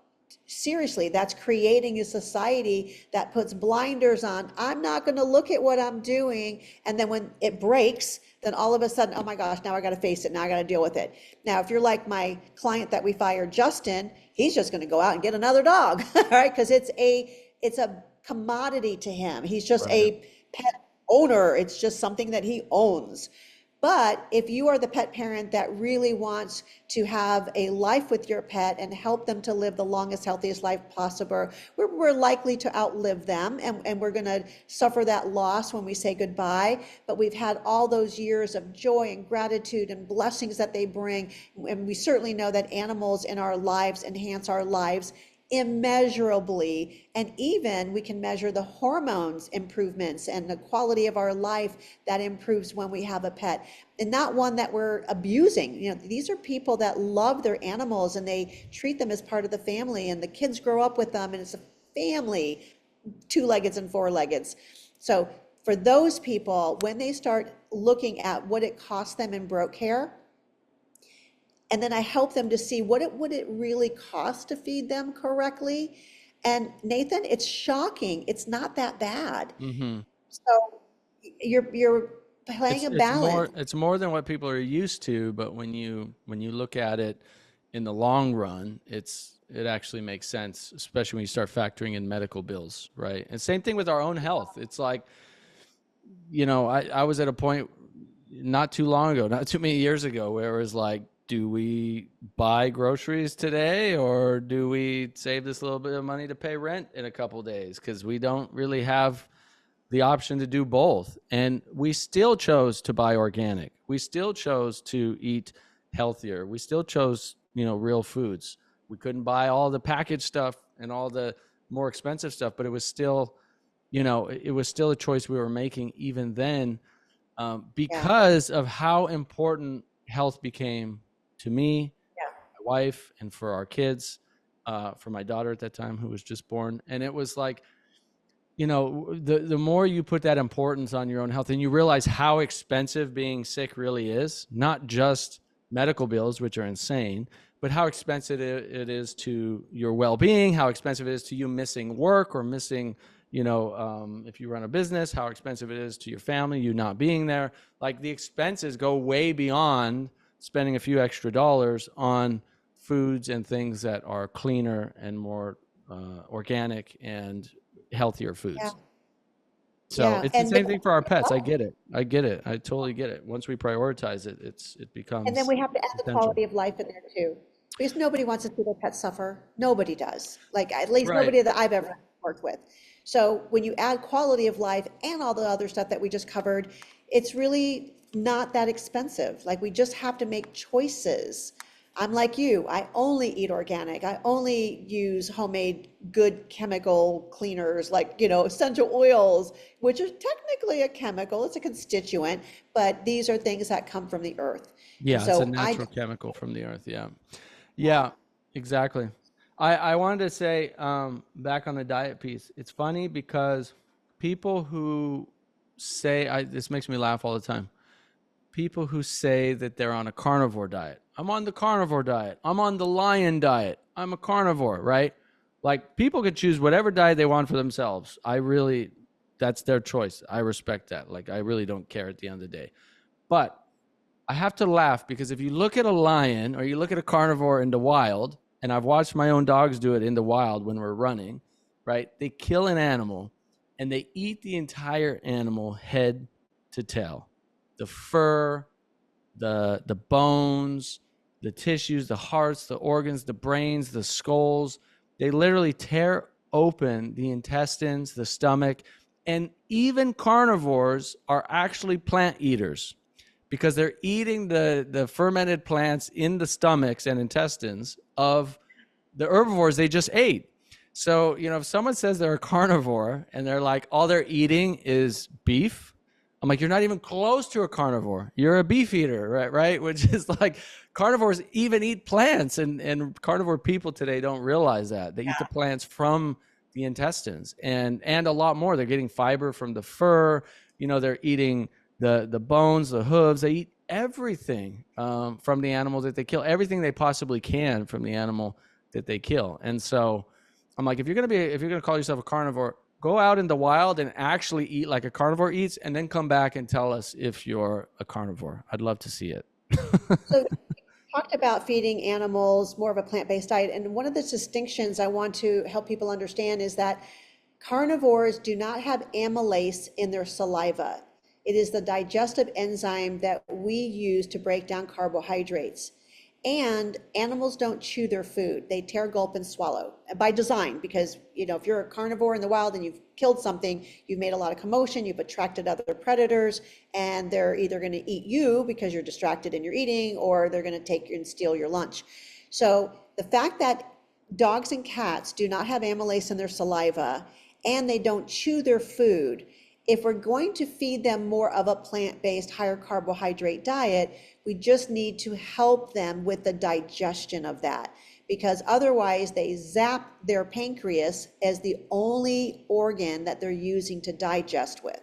seriously, that's creating a society that puts blinders on. I'm not going to look at what I'm doing. And then when it breaks, then all of a sudden, oh my gosh, now I got to face it. Now I got to deal with it. Now, if you're like my client that we fired, Justin, he's just going to go out and get another dog, right? Because it's a commodity to him. He's just a pet owner. It's just something that he owns. But if you are the pet parent that really wants to have a life with your pet and help them to live the longest, healthiest life possible, we're likely to outlive them, and we're going to suffer that loss when we say goodbye. But we've had all those years of joy and gratitude and blessings that they bring. And we certainly know that animals in our lives enhance our lives immeasurably, and even we can measure the hormones improvements and the quality of our life that improves when we have a pet, and not one that we're abusing. These are people that love their animals and they treat them as part of the family, and the kids grow up with them, and it's a family, two-leggeds and four-leggeds. So for those people, when they start looking at what it costs them in broke care, and then I help them to see what would it really cost to feed them correctly. And Nathan, it's shocking. It's not that bad. So you're playing a balance.
It's more than what people are used to, but when you look at it in the long run, it actually makes sense, especially when you start factoring in medical bills, right? And same thing with our own health. It's like, I was at a point not too long ago, not too many years ago, where it was like, do we buy groceries today, or do we save this little bit of money to pay rent in a couple of days? Because we don't really have the option to do both. And we still chose to buy organic. We still chose to eat healthier. We still chose, real foods. We couldn't buy all the packaged stuff and all the more expensive stuff, but it was still, it was still a choice we were making even then, because of how important health became to me, my wife, and for our kids, for my daughter at that time who was just born. And it was like, the more you put that importance on your own health, and you realize how expensive being sick really is, not just medical bills, which are insane, but how expensive it is to your well-being, how expensive it is to you missing work or missing, if you run a business, how expensive it is to your family, you not being there. Like, the expenses go way beyond spending a few extra dollars on foods and things that are cleaner and more organic and healthier foods. So it's the same thing for our pets. I get it. I totally get it. Once we prioritize it, it becomes.
And then we have to add the
essential.
quality of life in there too, because nobody wants to see their pet suffer. Nobody does. Like, at least nobody that I've ever worked with. So when you add quality of life and all the other stuff that we just covered, it's really not that expensive. Like, we just have to make choices. I'm like you. I only eat organic. I only use homemade good chemical cleaners, like, essential oils, which is technically a chemical. It's a constituent, but these are things that come from the earth.
Yeah, so it's a natural chemical from the earth. Yeah, exactly. I wanted to say, back on the diet piece, it's funny because people who say, this makes me laugh all the time. People who say that they're on a carnivore diet. I'm on the carnivore diet. I'm on the lion diet. I'm a carnivore, right? Like, people could choose whatever diet they want for themselves. That's their choice. I respect that. Like, I really don't care at the end of the day. But I have to laugh because if you look at a lion or you look at a carnivore in the wild, and I've watched my own dogs do it in the wild when we're running, right? They kill an animal and they eat the entire animal head to tail. The fur, the bones, the tissues, the hearts, the organs, the brains, the skulls. They literally tear open the intestines, the stomach, and even carnivores are actually plant eaters because they're eating the fermented plants in the stomachs and intestines of the herbivores they just ate. So, if someone says they're a carnivore and they're like, all they're eating is beef, I'm like, you're not even close to a carnivore. You're a beef eater, right? Right? Which is like, carnivores even eat plants, and carnivore people today don't realize that. They eat the plants from the intestines and a lot more. They're getting fiber from the fur. They're eating the bones, the hooves. They eat everything from the animal that they kill, everything they possibly can from the animal that they kill. And so I'm like, if you're gonna call yourself a carnivore, go out in the wild and actually eat like a carnivore eats, and then come back and tell us if you're a carnivore. I'd love to see it.
So you talked about feeding animals more of a plant-based diet, and one of the distinctions I want to help people understand is that carnivores do not have amylase in their saliva. It is the digestive enzyme that we use to break down carbohydrates. And animals don't chew their food. They tear, gulp, and swallow by design, because, if you're a carnivore in the wild and you've killed something, you've made a lot of commotion, you've attracted other predators, and they're either going to eat you because you're distracted in your eating, or they're going to take and steal your lunch. So the fact that dogs and cats do not have amylase in their saliva and they don't chew their food, if we're going to feed them more of a plant-based, higher carbohydrate diet, we just need to help them with the digestion of that, because otherwise they zap their pancreas as the only organ that they're using to digest with.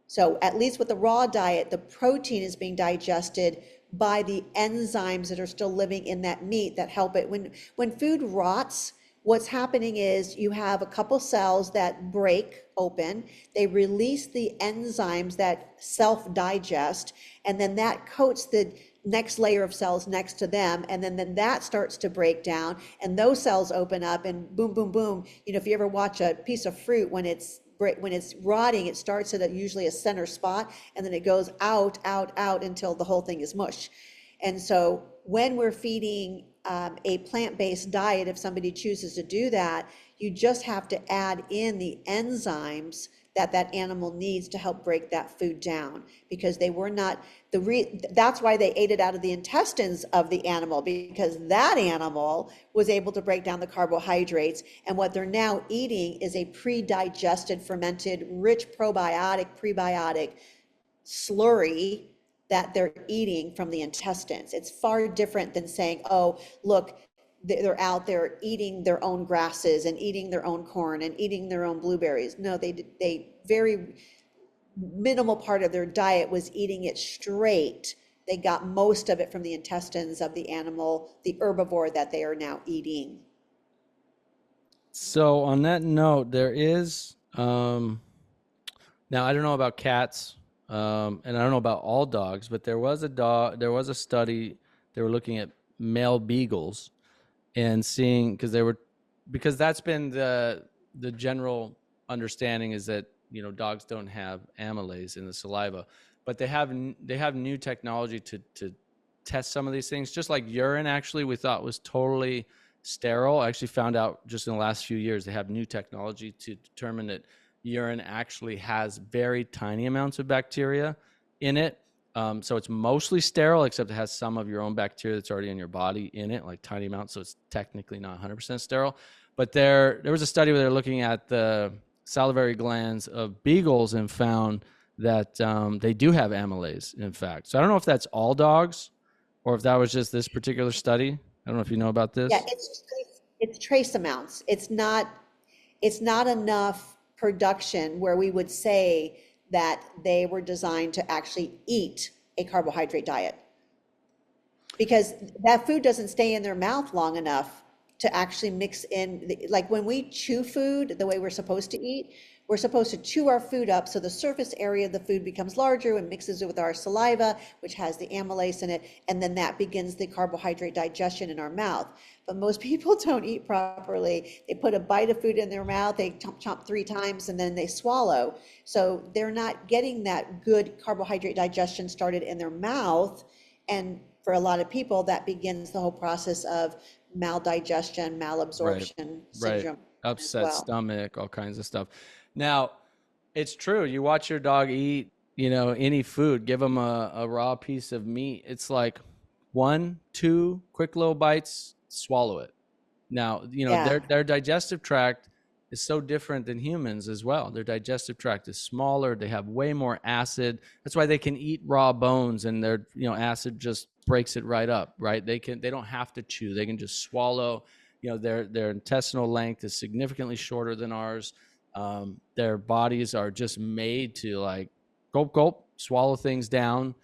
So at least with the raw diet, the protein is being digested by the enzymes that are still living in that meat that help it. When food rots, what's happening is you have a couple cells that break open, they release the enzymes that self-digest, and then that coats the next layer of cells next to them, and then that starts to break down, and those cells open up, and boom, boom, boom. If you ever watch a piece of fruit, when it's rotting, it starts at usually a center spot, and then it goes out, out, out until the whole thing is mush. And so when we're feeding a plant-based diet, if somebody chooses to do that, you just have to add in the enzymes that animal needs to help break that food down, because they were not that's why they ate it out of the intestines of the animal, because that animal was able to break down the carbohydrates, and what they're now eating is a pre-digested, fermented, rich probiotic, prebiotic slurry that they're eating from the intestines. It's far different than saying, oh, look, they're out there eating their own grasses and eating their own corn and eating their own blueberries. No, they very minimal part of their diet was eating it straight. They got most of it from the intestines of the animal, the herbivore that they are now eating.
So on that note, there is, now I don't know about cats, and I don't know about all dogs, but there was a study, they were looking at male beagles and seeing, because that's been the general understanding, is that, dogs don't have amylase in the saliva, but they have new technology to test some of these things. Just like urine, actually, we thought was totally sterile. I actually found out just in the last few years, they have new technology to determine that urine actually has very tiny amounts of bacteria in it. So it's mostly sterile, except it has some of your own bacteria that's already in your body in it, like tiny amounts. So it's technically not 100% sterile. But there was a study where they're looking at the salivary glands of beagles and found that they do have amylase, in fact. So I don't know if that's all dogs or if that was just this particular study. I don't know if you know about this.
Yeah, it's trace amounts. It's not enough production where we would say that they were designed to actually eat a carbohydrate diet, because that food doesn't stay in their mouth long enough to actually mix in, like when we chew food the way we're supposed to eat, we're supposed to chew our food up so the surface area of the food becomes larger and mixes it with our saliva, which has the amylase in it, and then that begins the carbohydrate digestion in our mouth. But most people don't eat properly. They put a bite of food in their mouth, they chomp chomp 3 times, and then they swallow. So they're not getting that good carbohydrate digestion started in their mouth. And for a lot of people, that begins the whole process of maldigestion,
Right.
malabsorption
Right.
syndrome as
Upset
well.
stomach, all kinds of stuff. Now, it's true. You watch your dog eat, any food, give them a raw piece of meat. It's like 1, 2 quick little bites, swallow it. Now,
Yeah.
their digestive tract is so different than humans as well. Their digestive tract is smaller. They have way more acid. That's why they can eat raw bones and their, acid just breaks it right up, right? They don't have to chew. They can just swallow. Their intestinal length is significantly shorter than ours. Their bodies are just made to like gulp, gulp, swallow things down.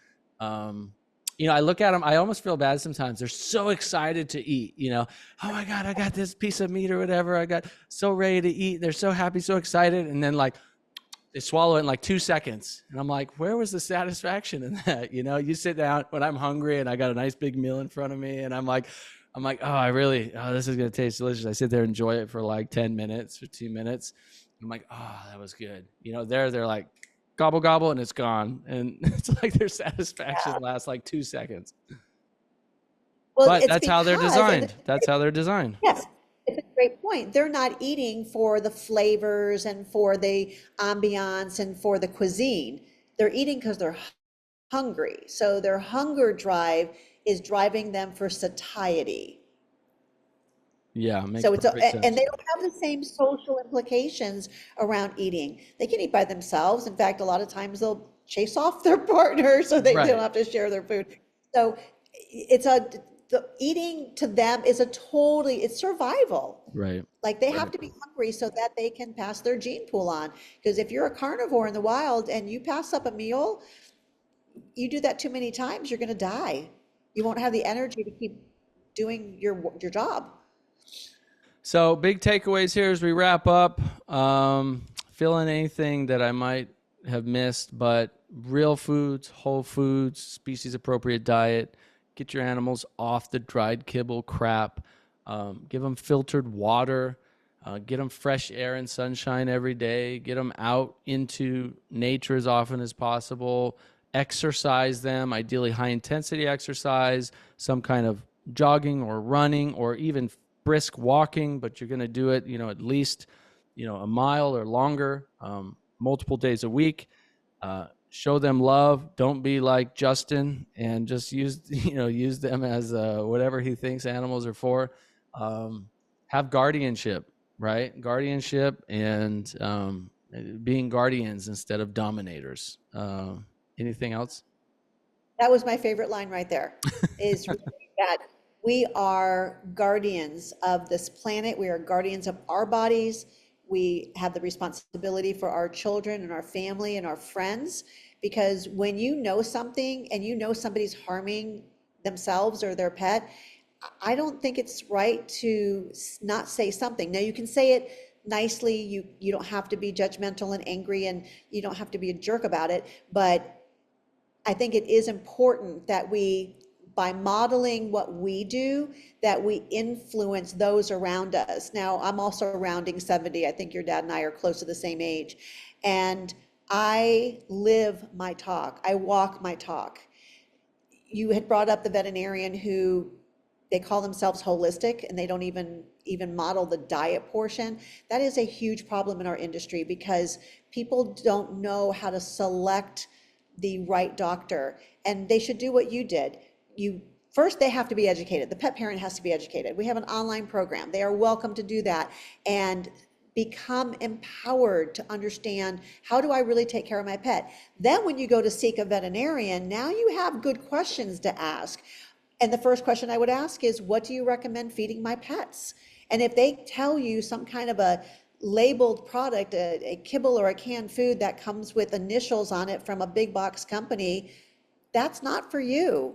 I look at them, I almost feel bad sometimes. They're so excited to eat, oh my God, I got this piece of meat or whatever. I got so ready to eat. They're so happy, so excited. And then like they swallow it in like 2 seconds. And I'm like, where was the satisfaction in that? You sit down when I'm hungry and I got a nice big meal in front of me. And I'm like, this is going to taste delicious. I sit there, enjoy it for like 10 minutes, 15 minutes. I'm like, oh, that was good. They're like, gobble, gobble, and it's gone. And it's like their satisfaction lasts like 2 seconds.
Well,
But
it's
that's how they're
because,
designed. That's how they're designed.
yes, it's a great point. They're not eating for the flavors and for the ambiance and for the cuisine. They're eating because they're hungry. So their hunger drive is driving them for satiety.
Yeah, makes
So it's
perfect
and
sense.
they don't have the same social implications around eating. They can eat by themselves. In fact, a lot of times they'll chase off their partner so they don't
Right,
have to share their food. So it's the eating to them is it's survival.
right,
Like they have
right.
to be hungry so that they can pass their gene pool on. Because if you're a carnivore in the wild and you pass up a meal, you do that too many times, you're going to die. You won't have the energy to keep doing your job.
So big takeaways here as we wrap up. Fill in anything that I might have missed, but real foods, whole foods, species appropriate diet. Get your animals off the dried kibble crap. Give them filtered water. Get them fresh air and sunshine every day. Get them out into nature as often as possible. Exercise them, ideally high intensity exercise, some kind of jogging or running or even brisk walking, but you're going to do it, at least, a mile or longer, multiple days a week. Show them love. Don't be like Justin and just use them as whatever he thinks animals are for. Have guardianship, right? Guardianship and being guardians instead of dominators. Anything else?
That was my favorite line right there, is really that we are guardians of this planet. We are guardians of our bodies. We have the responsibility for our children and our family and our friends. Because when you know something and you know somebody's harming themselves or their pet, I don't think it's right to not say something. Now, you can say it nicely. You don't have to be judgmental and angry, and you don't have to be a jerk about it. But I think it is important that we, by modeling what we do, that we influence those around us. Now, I'm also rounding 70. I think your dad and I are close to the same age. And I live my talk. I walk my talk. You had brought up the veterinarian who they call themselves holistic and they don't even model the diet portion. That is a huge problem in our industry because people don't know how to select the right doctor, and they should do what you did. First, they have to be educated. The pet parent has to be educated. We have an online program. They are welcome to do that and become empowered to understand, how do I really take care of my pet? Then when you go to seek a veterinarian, now you have good questions to ask. And the first question I would ask is, what do you recommend feeding my pets? And if they tell you some kind of a labeled product, a kibble or a canned food that comes with initials on it from a big box company, that's not for you.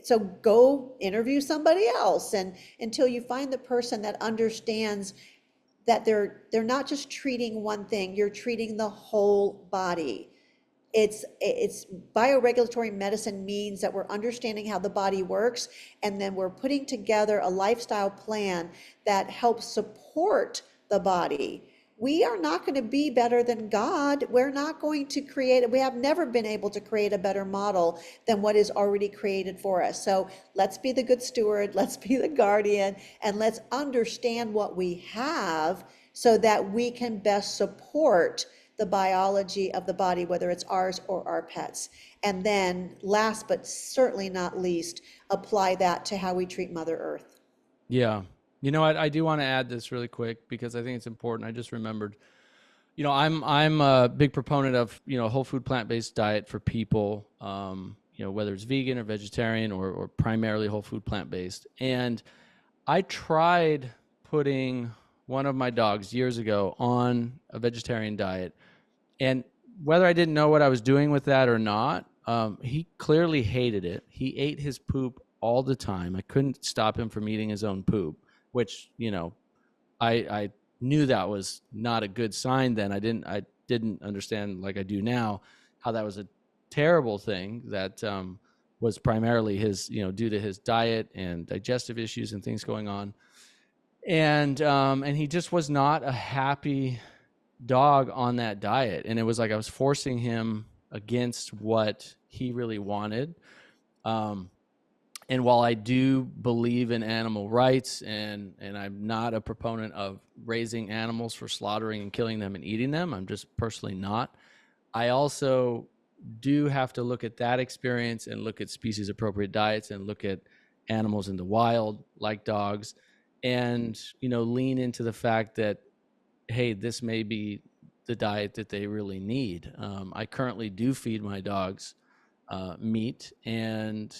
So go interview somebody else, and until you find the person that understands that they're not just treating one thing, you're treating the whole body. It's bioregulatory medicine means that we're understanding how the body works, and then we're putting together a lifestyle plan that helps support the body. We are not going to be better than God. We're not going to create, we have never been able to create a better model than what is already created for us. So let's be the good steward, let's be the guardian, and let's understand what we have so that we can best support the biology of the body, whether it's ours or our pets. And then last but certainly not least, apply that to how we treat Mother Earth.
Yeah. You know what? I do want to add this really quick because I think it's important. I just remembered, I'm a big proponent of, whole food plant-based diet for people, whether it's vegan or vegetarian or primarily whole food plant-based. And I tried putting one of my dogs years ago on a vegetarian diet. And whether I didn't know what I was doing with that or not, he clearly hated it. He ate his poop all the time. I couldn't stop him from eating his own poop, which, I knew that was not a good sign then. I didn't understand like I do now how that was a terrible thing that was primarily his, due to his diet and digestive issues and things going on. And he just was not a happy dog on that diet. And it was like I was forcing him against what he really wanted. And while I do believe in animal rights and I'm not a proponent of raising animals for slaughtering and killing them and eating them, I'm just personally not. I also do have to look at that experience and look at species appropriate diets and look at animals in the wild like dogs and, lean into the fact that, hey, this may be the diet that they really need. I currently do feed my dogs meat, and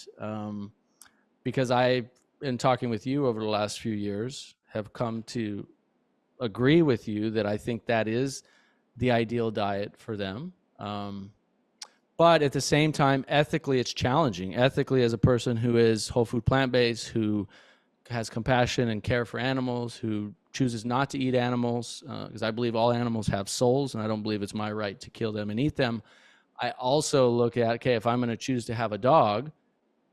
because I, in talking with you over the last few years, have come to agree with you that I think that is the ideal diet for them. But at the same time, ethically, it's challenging. Ethically, as a person who is whole food plant-based, who has compassion and care for animals, who chooses not to eat animals, because I believe all animals have souls, and I don't believe it's my right to kill them and eat them. I also look at, okay, if I'm going to choose to have a dog,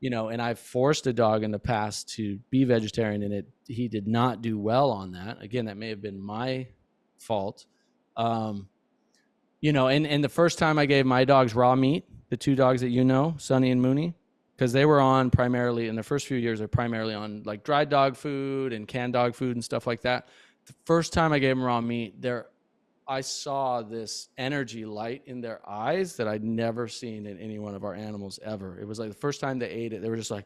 and I've forced a dog in the past to be vegetarian, and he did not do well on that. Again, that may have been my fault. And the first time I gave my dogs raw meat, the two dogs that Sunny and Mooney, because they were on primarily, in the first few years, they're primarily on like dried dog food and canned dog food and stuff like that. The first time I gave them raw meat, I saw this energy light in their eyes that I'd never seen in any one of our animals ever. It was like the first time they ate it, they were just like,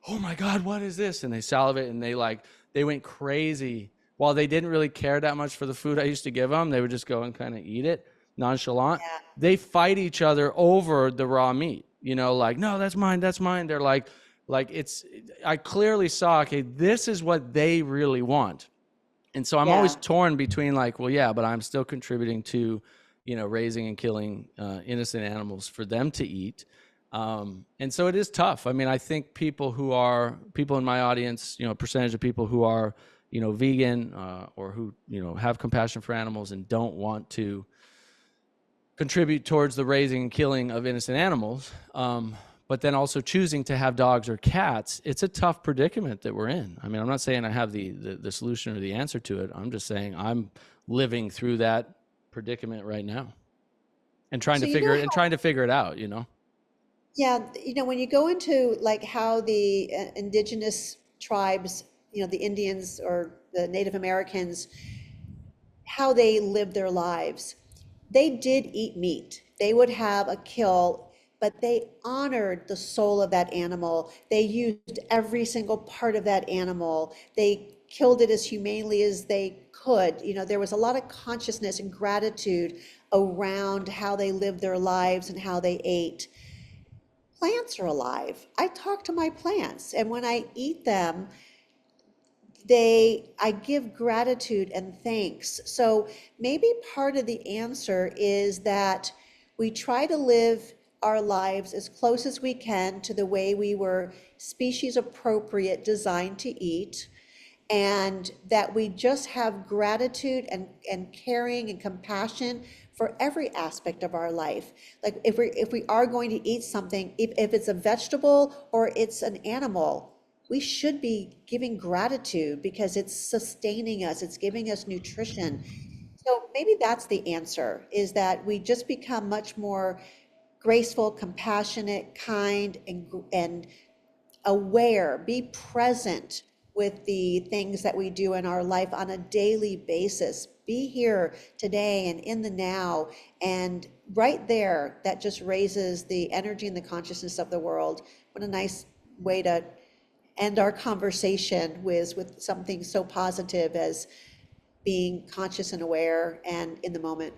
oh my God, what is this? And they salivate and they went crazy. While they didn't really care that much for the food I used to give them, they would just go and kind of eat it nonchalant. Yeah. They fight each other over the raw meat, like, no, that's mine. They're like I clearly saw, okay, this is what they really want. And so I'm always torn between like, well, yeah, but I'm still contributing to, raising and killing innocent animals for them to eat. And so it is tough. I mean, I think people in my audience, a percentage of people who are, vegan or who, have compassion for animals and don't want to contribute towards the raising and killing of innocent animals, but then also choosing to have dogs or cats, it's a tough predicament that we're in. I mean, I'm not saying I have the solution or the answer to it. I'm just saying I'm living through that predicament right now and trying to figure it out,
Yeah, when you go into like how the indigenous tribes, the Indians or the Native Americans, how they lived their lives, they did eat meat. They would have a kill, but they honored the soul of that animal. They used every single part of that animal. They killed it as humanely as they could. There was a lot of consciousness and gratitude around how they lived their lives and how they ate. Plants are alive. I talk to my plants, and when I eat them, I give gratitude and thanks. So maybe part of the answer is that we try to live our lives as close as we can to the way we were species appropriate, designed to eat, and that we just have gratitude and caring and compassion for every aspect of our life. Like if we are going to eat something, if it's a vegetable or it's an animal, we should be giving gratitude because it's sustaining us, it's giving us nutrition. So maybe that's the answer, is that we just become much more graceful, compassionate, kind, and aware, be present with the things that we do in our life on a daily basis. Be here today and in the now. And right there, that just raises the energy and the consciousness of the world. What a nice way to end our conversation with something so positive as being conscious and aware and in the moment.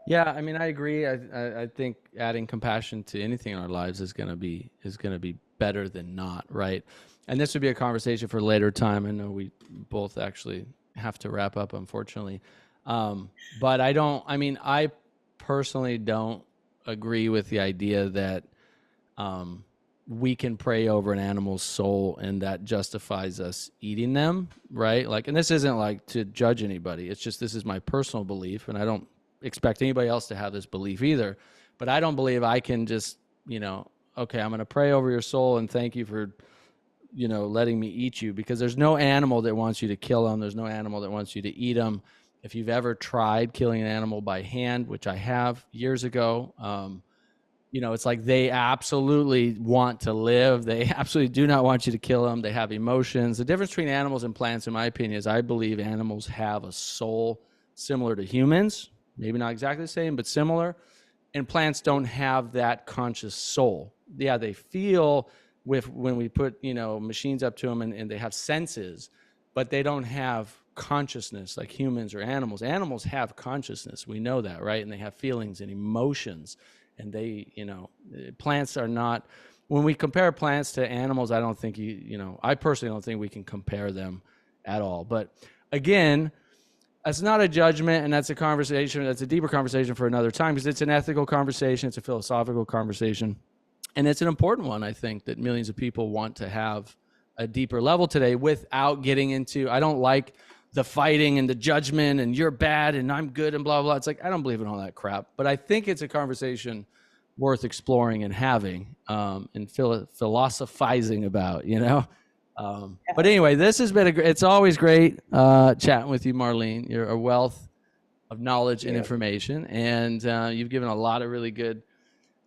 Yeah, I mean, I agree. I think adding compassion to anything in our lives is gonna be better than not, right? And this would be a conversation for a later time. I know we both actually have to wrap up, unfortunately. But I personally don't agree with the idea that we can pray over an animal's soul and that justifies us eating them, right? Like, and this isn't like to judge anybody. It's just, this is my personal belief, and I don't expect anybody else to have this belief either. But I don't believe I can just, okay, I'm going to pray over your soul and thank you for, letting me eat you, because there's no animal that wants you to kill them. There's no animal that wants you to eat them. If you've ever tried killing an animal by hand, which I have years ago, it's like they absolutely want to live. They absolutely do not want you to kill them. They have emotions. The difference between animals and plants, in my opinion, is I believe animals have a soul similar to humans. Maybe not exactly the same, but similar. And plants don't have that conscious soul. Yeah, they feel when we put, machines up to them and they have senses, but they don't have consciousness like humans or animals. Animals have consciousness. We know that, right? And they have feelings and emotions. And they, plants are not, when we compare plants to animals, I don't think I personally don't think we can compare them at all. But again, that's not a judgment, and that's a conversation. That's a deeper conversation for another time, because it's an ethical conversation. It's a philosophical conversation. And it's an important one, I think, that millions of people want to have a deeper level today without getting into, I don't like the fighting and the judgment and you're bad and I'm good and blah, blah. It's like, I don't believe in all that crap. But I think it's a conversation worth exploring and having and philosophizing about, But anyway, this has been it's always great chatting with you, Marlene. You're a wealth of knowledge and information, and you've given a lot of really good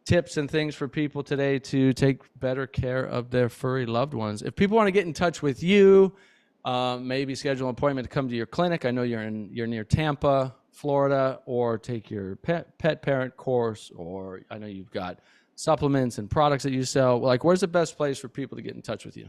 tips and things for people today to take better care of their furry loved ones. If people want to get in touch with you, maybe schedule an appointment to come to your clinic. I know you're near Tampa, Florida, or take your pet parent course, or I know you've got supplements and products that you sell. Like, where's the best place for people to get in touch with you?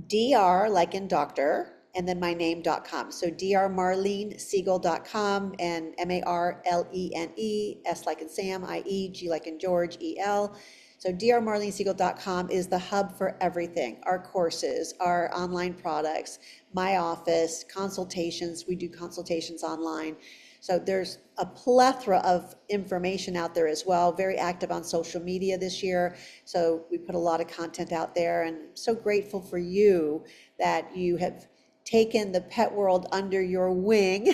DR, like in doctor, and then my name.com. So drmarlenesiegel.com and MARLENE, S like in Sam, IE, G like in George, EL. So drmarlenesiegel.com is the hub for everything. Our courses, our online products, my office, consultations. We do consultations online. So there's a plethora of information out there as well. Very active on social media this year. So we put a lot of content out there, and I'm so grateful for you that you have taken the pet world under your wing,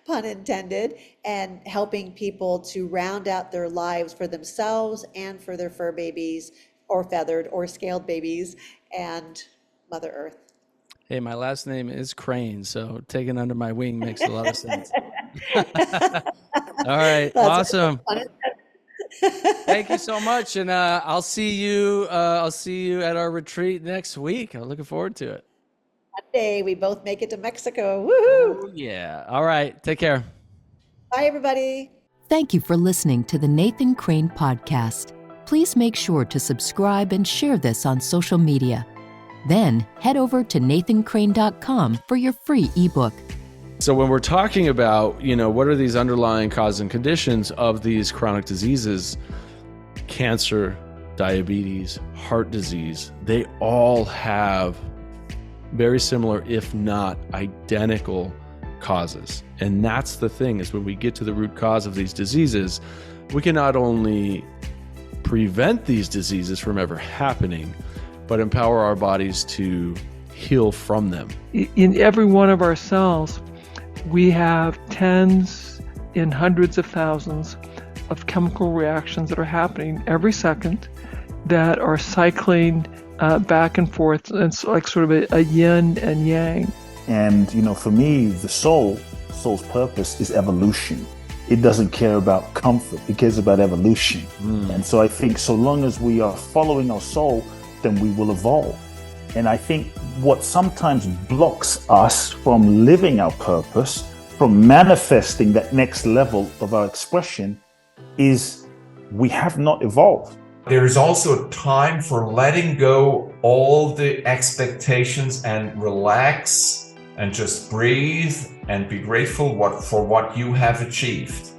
pun intended, and helping people to round out their lives for themselves and for their fur babies or feathered or scaled babies and Mother Earth.
Hey, my last name is Crane, so taken under my wing makes a lot of sense. All right.
That's
awesome. Thank you so much. And I'll see you at our retreat next week. I'm looking forward to it.
Monday, we both make it to Mexico. Woohoo!
Oh, yeah. All right. Take care.
Bye, everybody.
Thank you for listening to the Nathan Crane Podcast. Please make sure to subscribe and share this on social media. Then head over to nathancrane.com for your free ebook.
So when we're talking about, what are these underlying causes and conditions of these chronic diseases, cancer, diabetes, heart disease, they all have very similar, if not identical causes. And that's the thing, is when we get to the root cause of these diseases, we can not only prevent these diseases from ever happening, but empower our bodies to heal from them.
In every one of our cells, we have tens and hundreds of thousands of chemical reactions that are happening every second that are cycling back and forth. It's like sort of a yin and yang.
And, for me, the soul's purpose is evolution. It doesn't care about comfort. It cares about evolution. And so I think so long as we are following our soul, then we will evolve. And I think what sometimes blocks us from living our purpose, from manifesting that next level of our expression, is we have not evolved.
There is also a time for letting go all the expectations and relax and just breathe and be grateful for what you have achieved.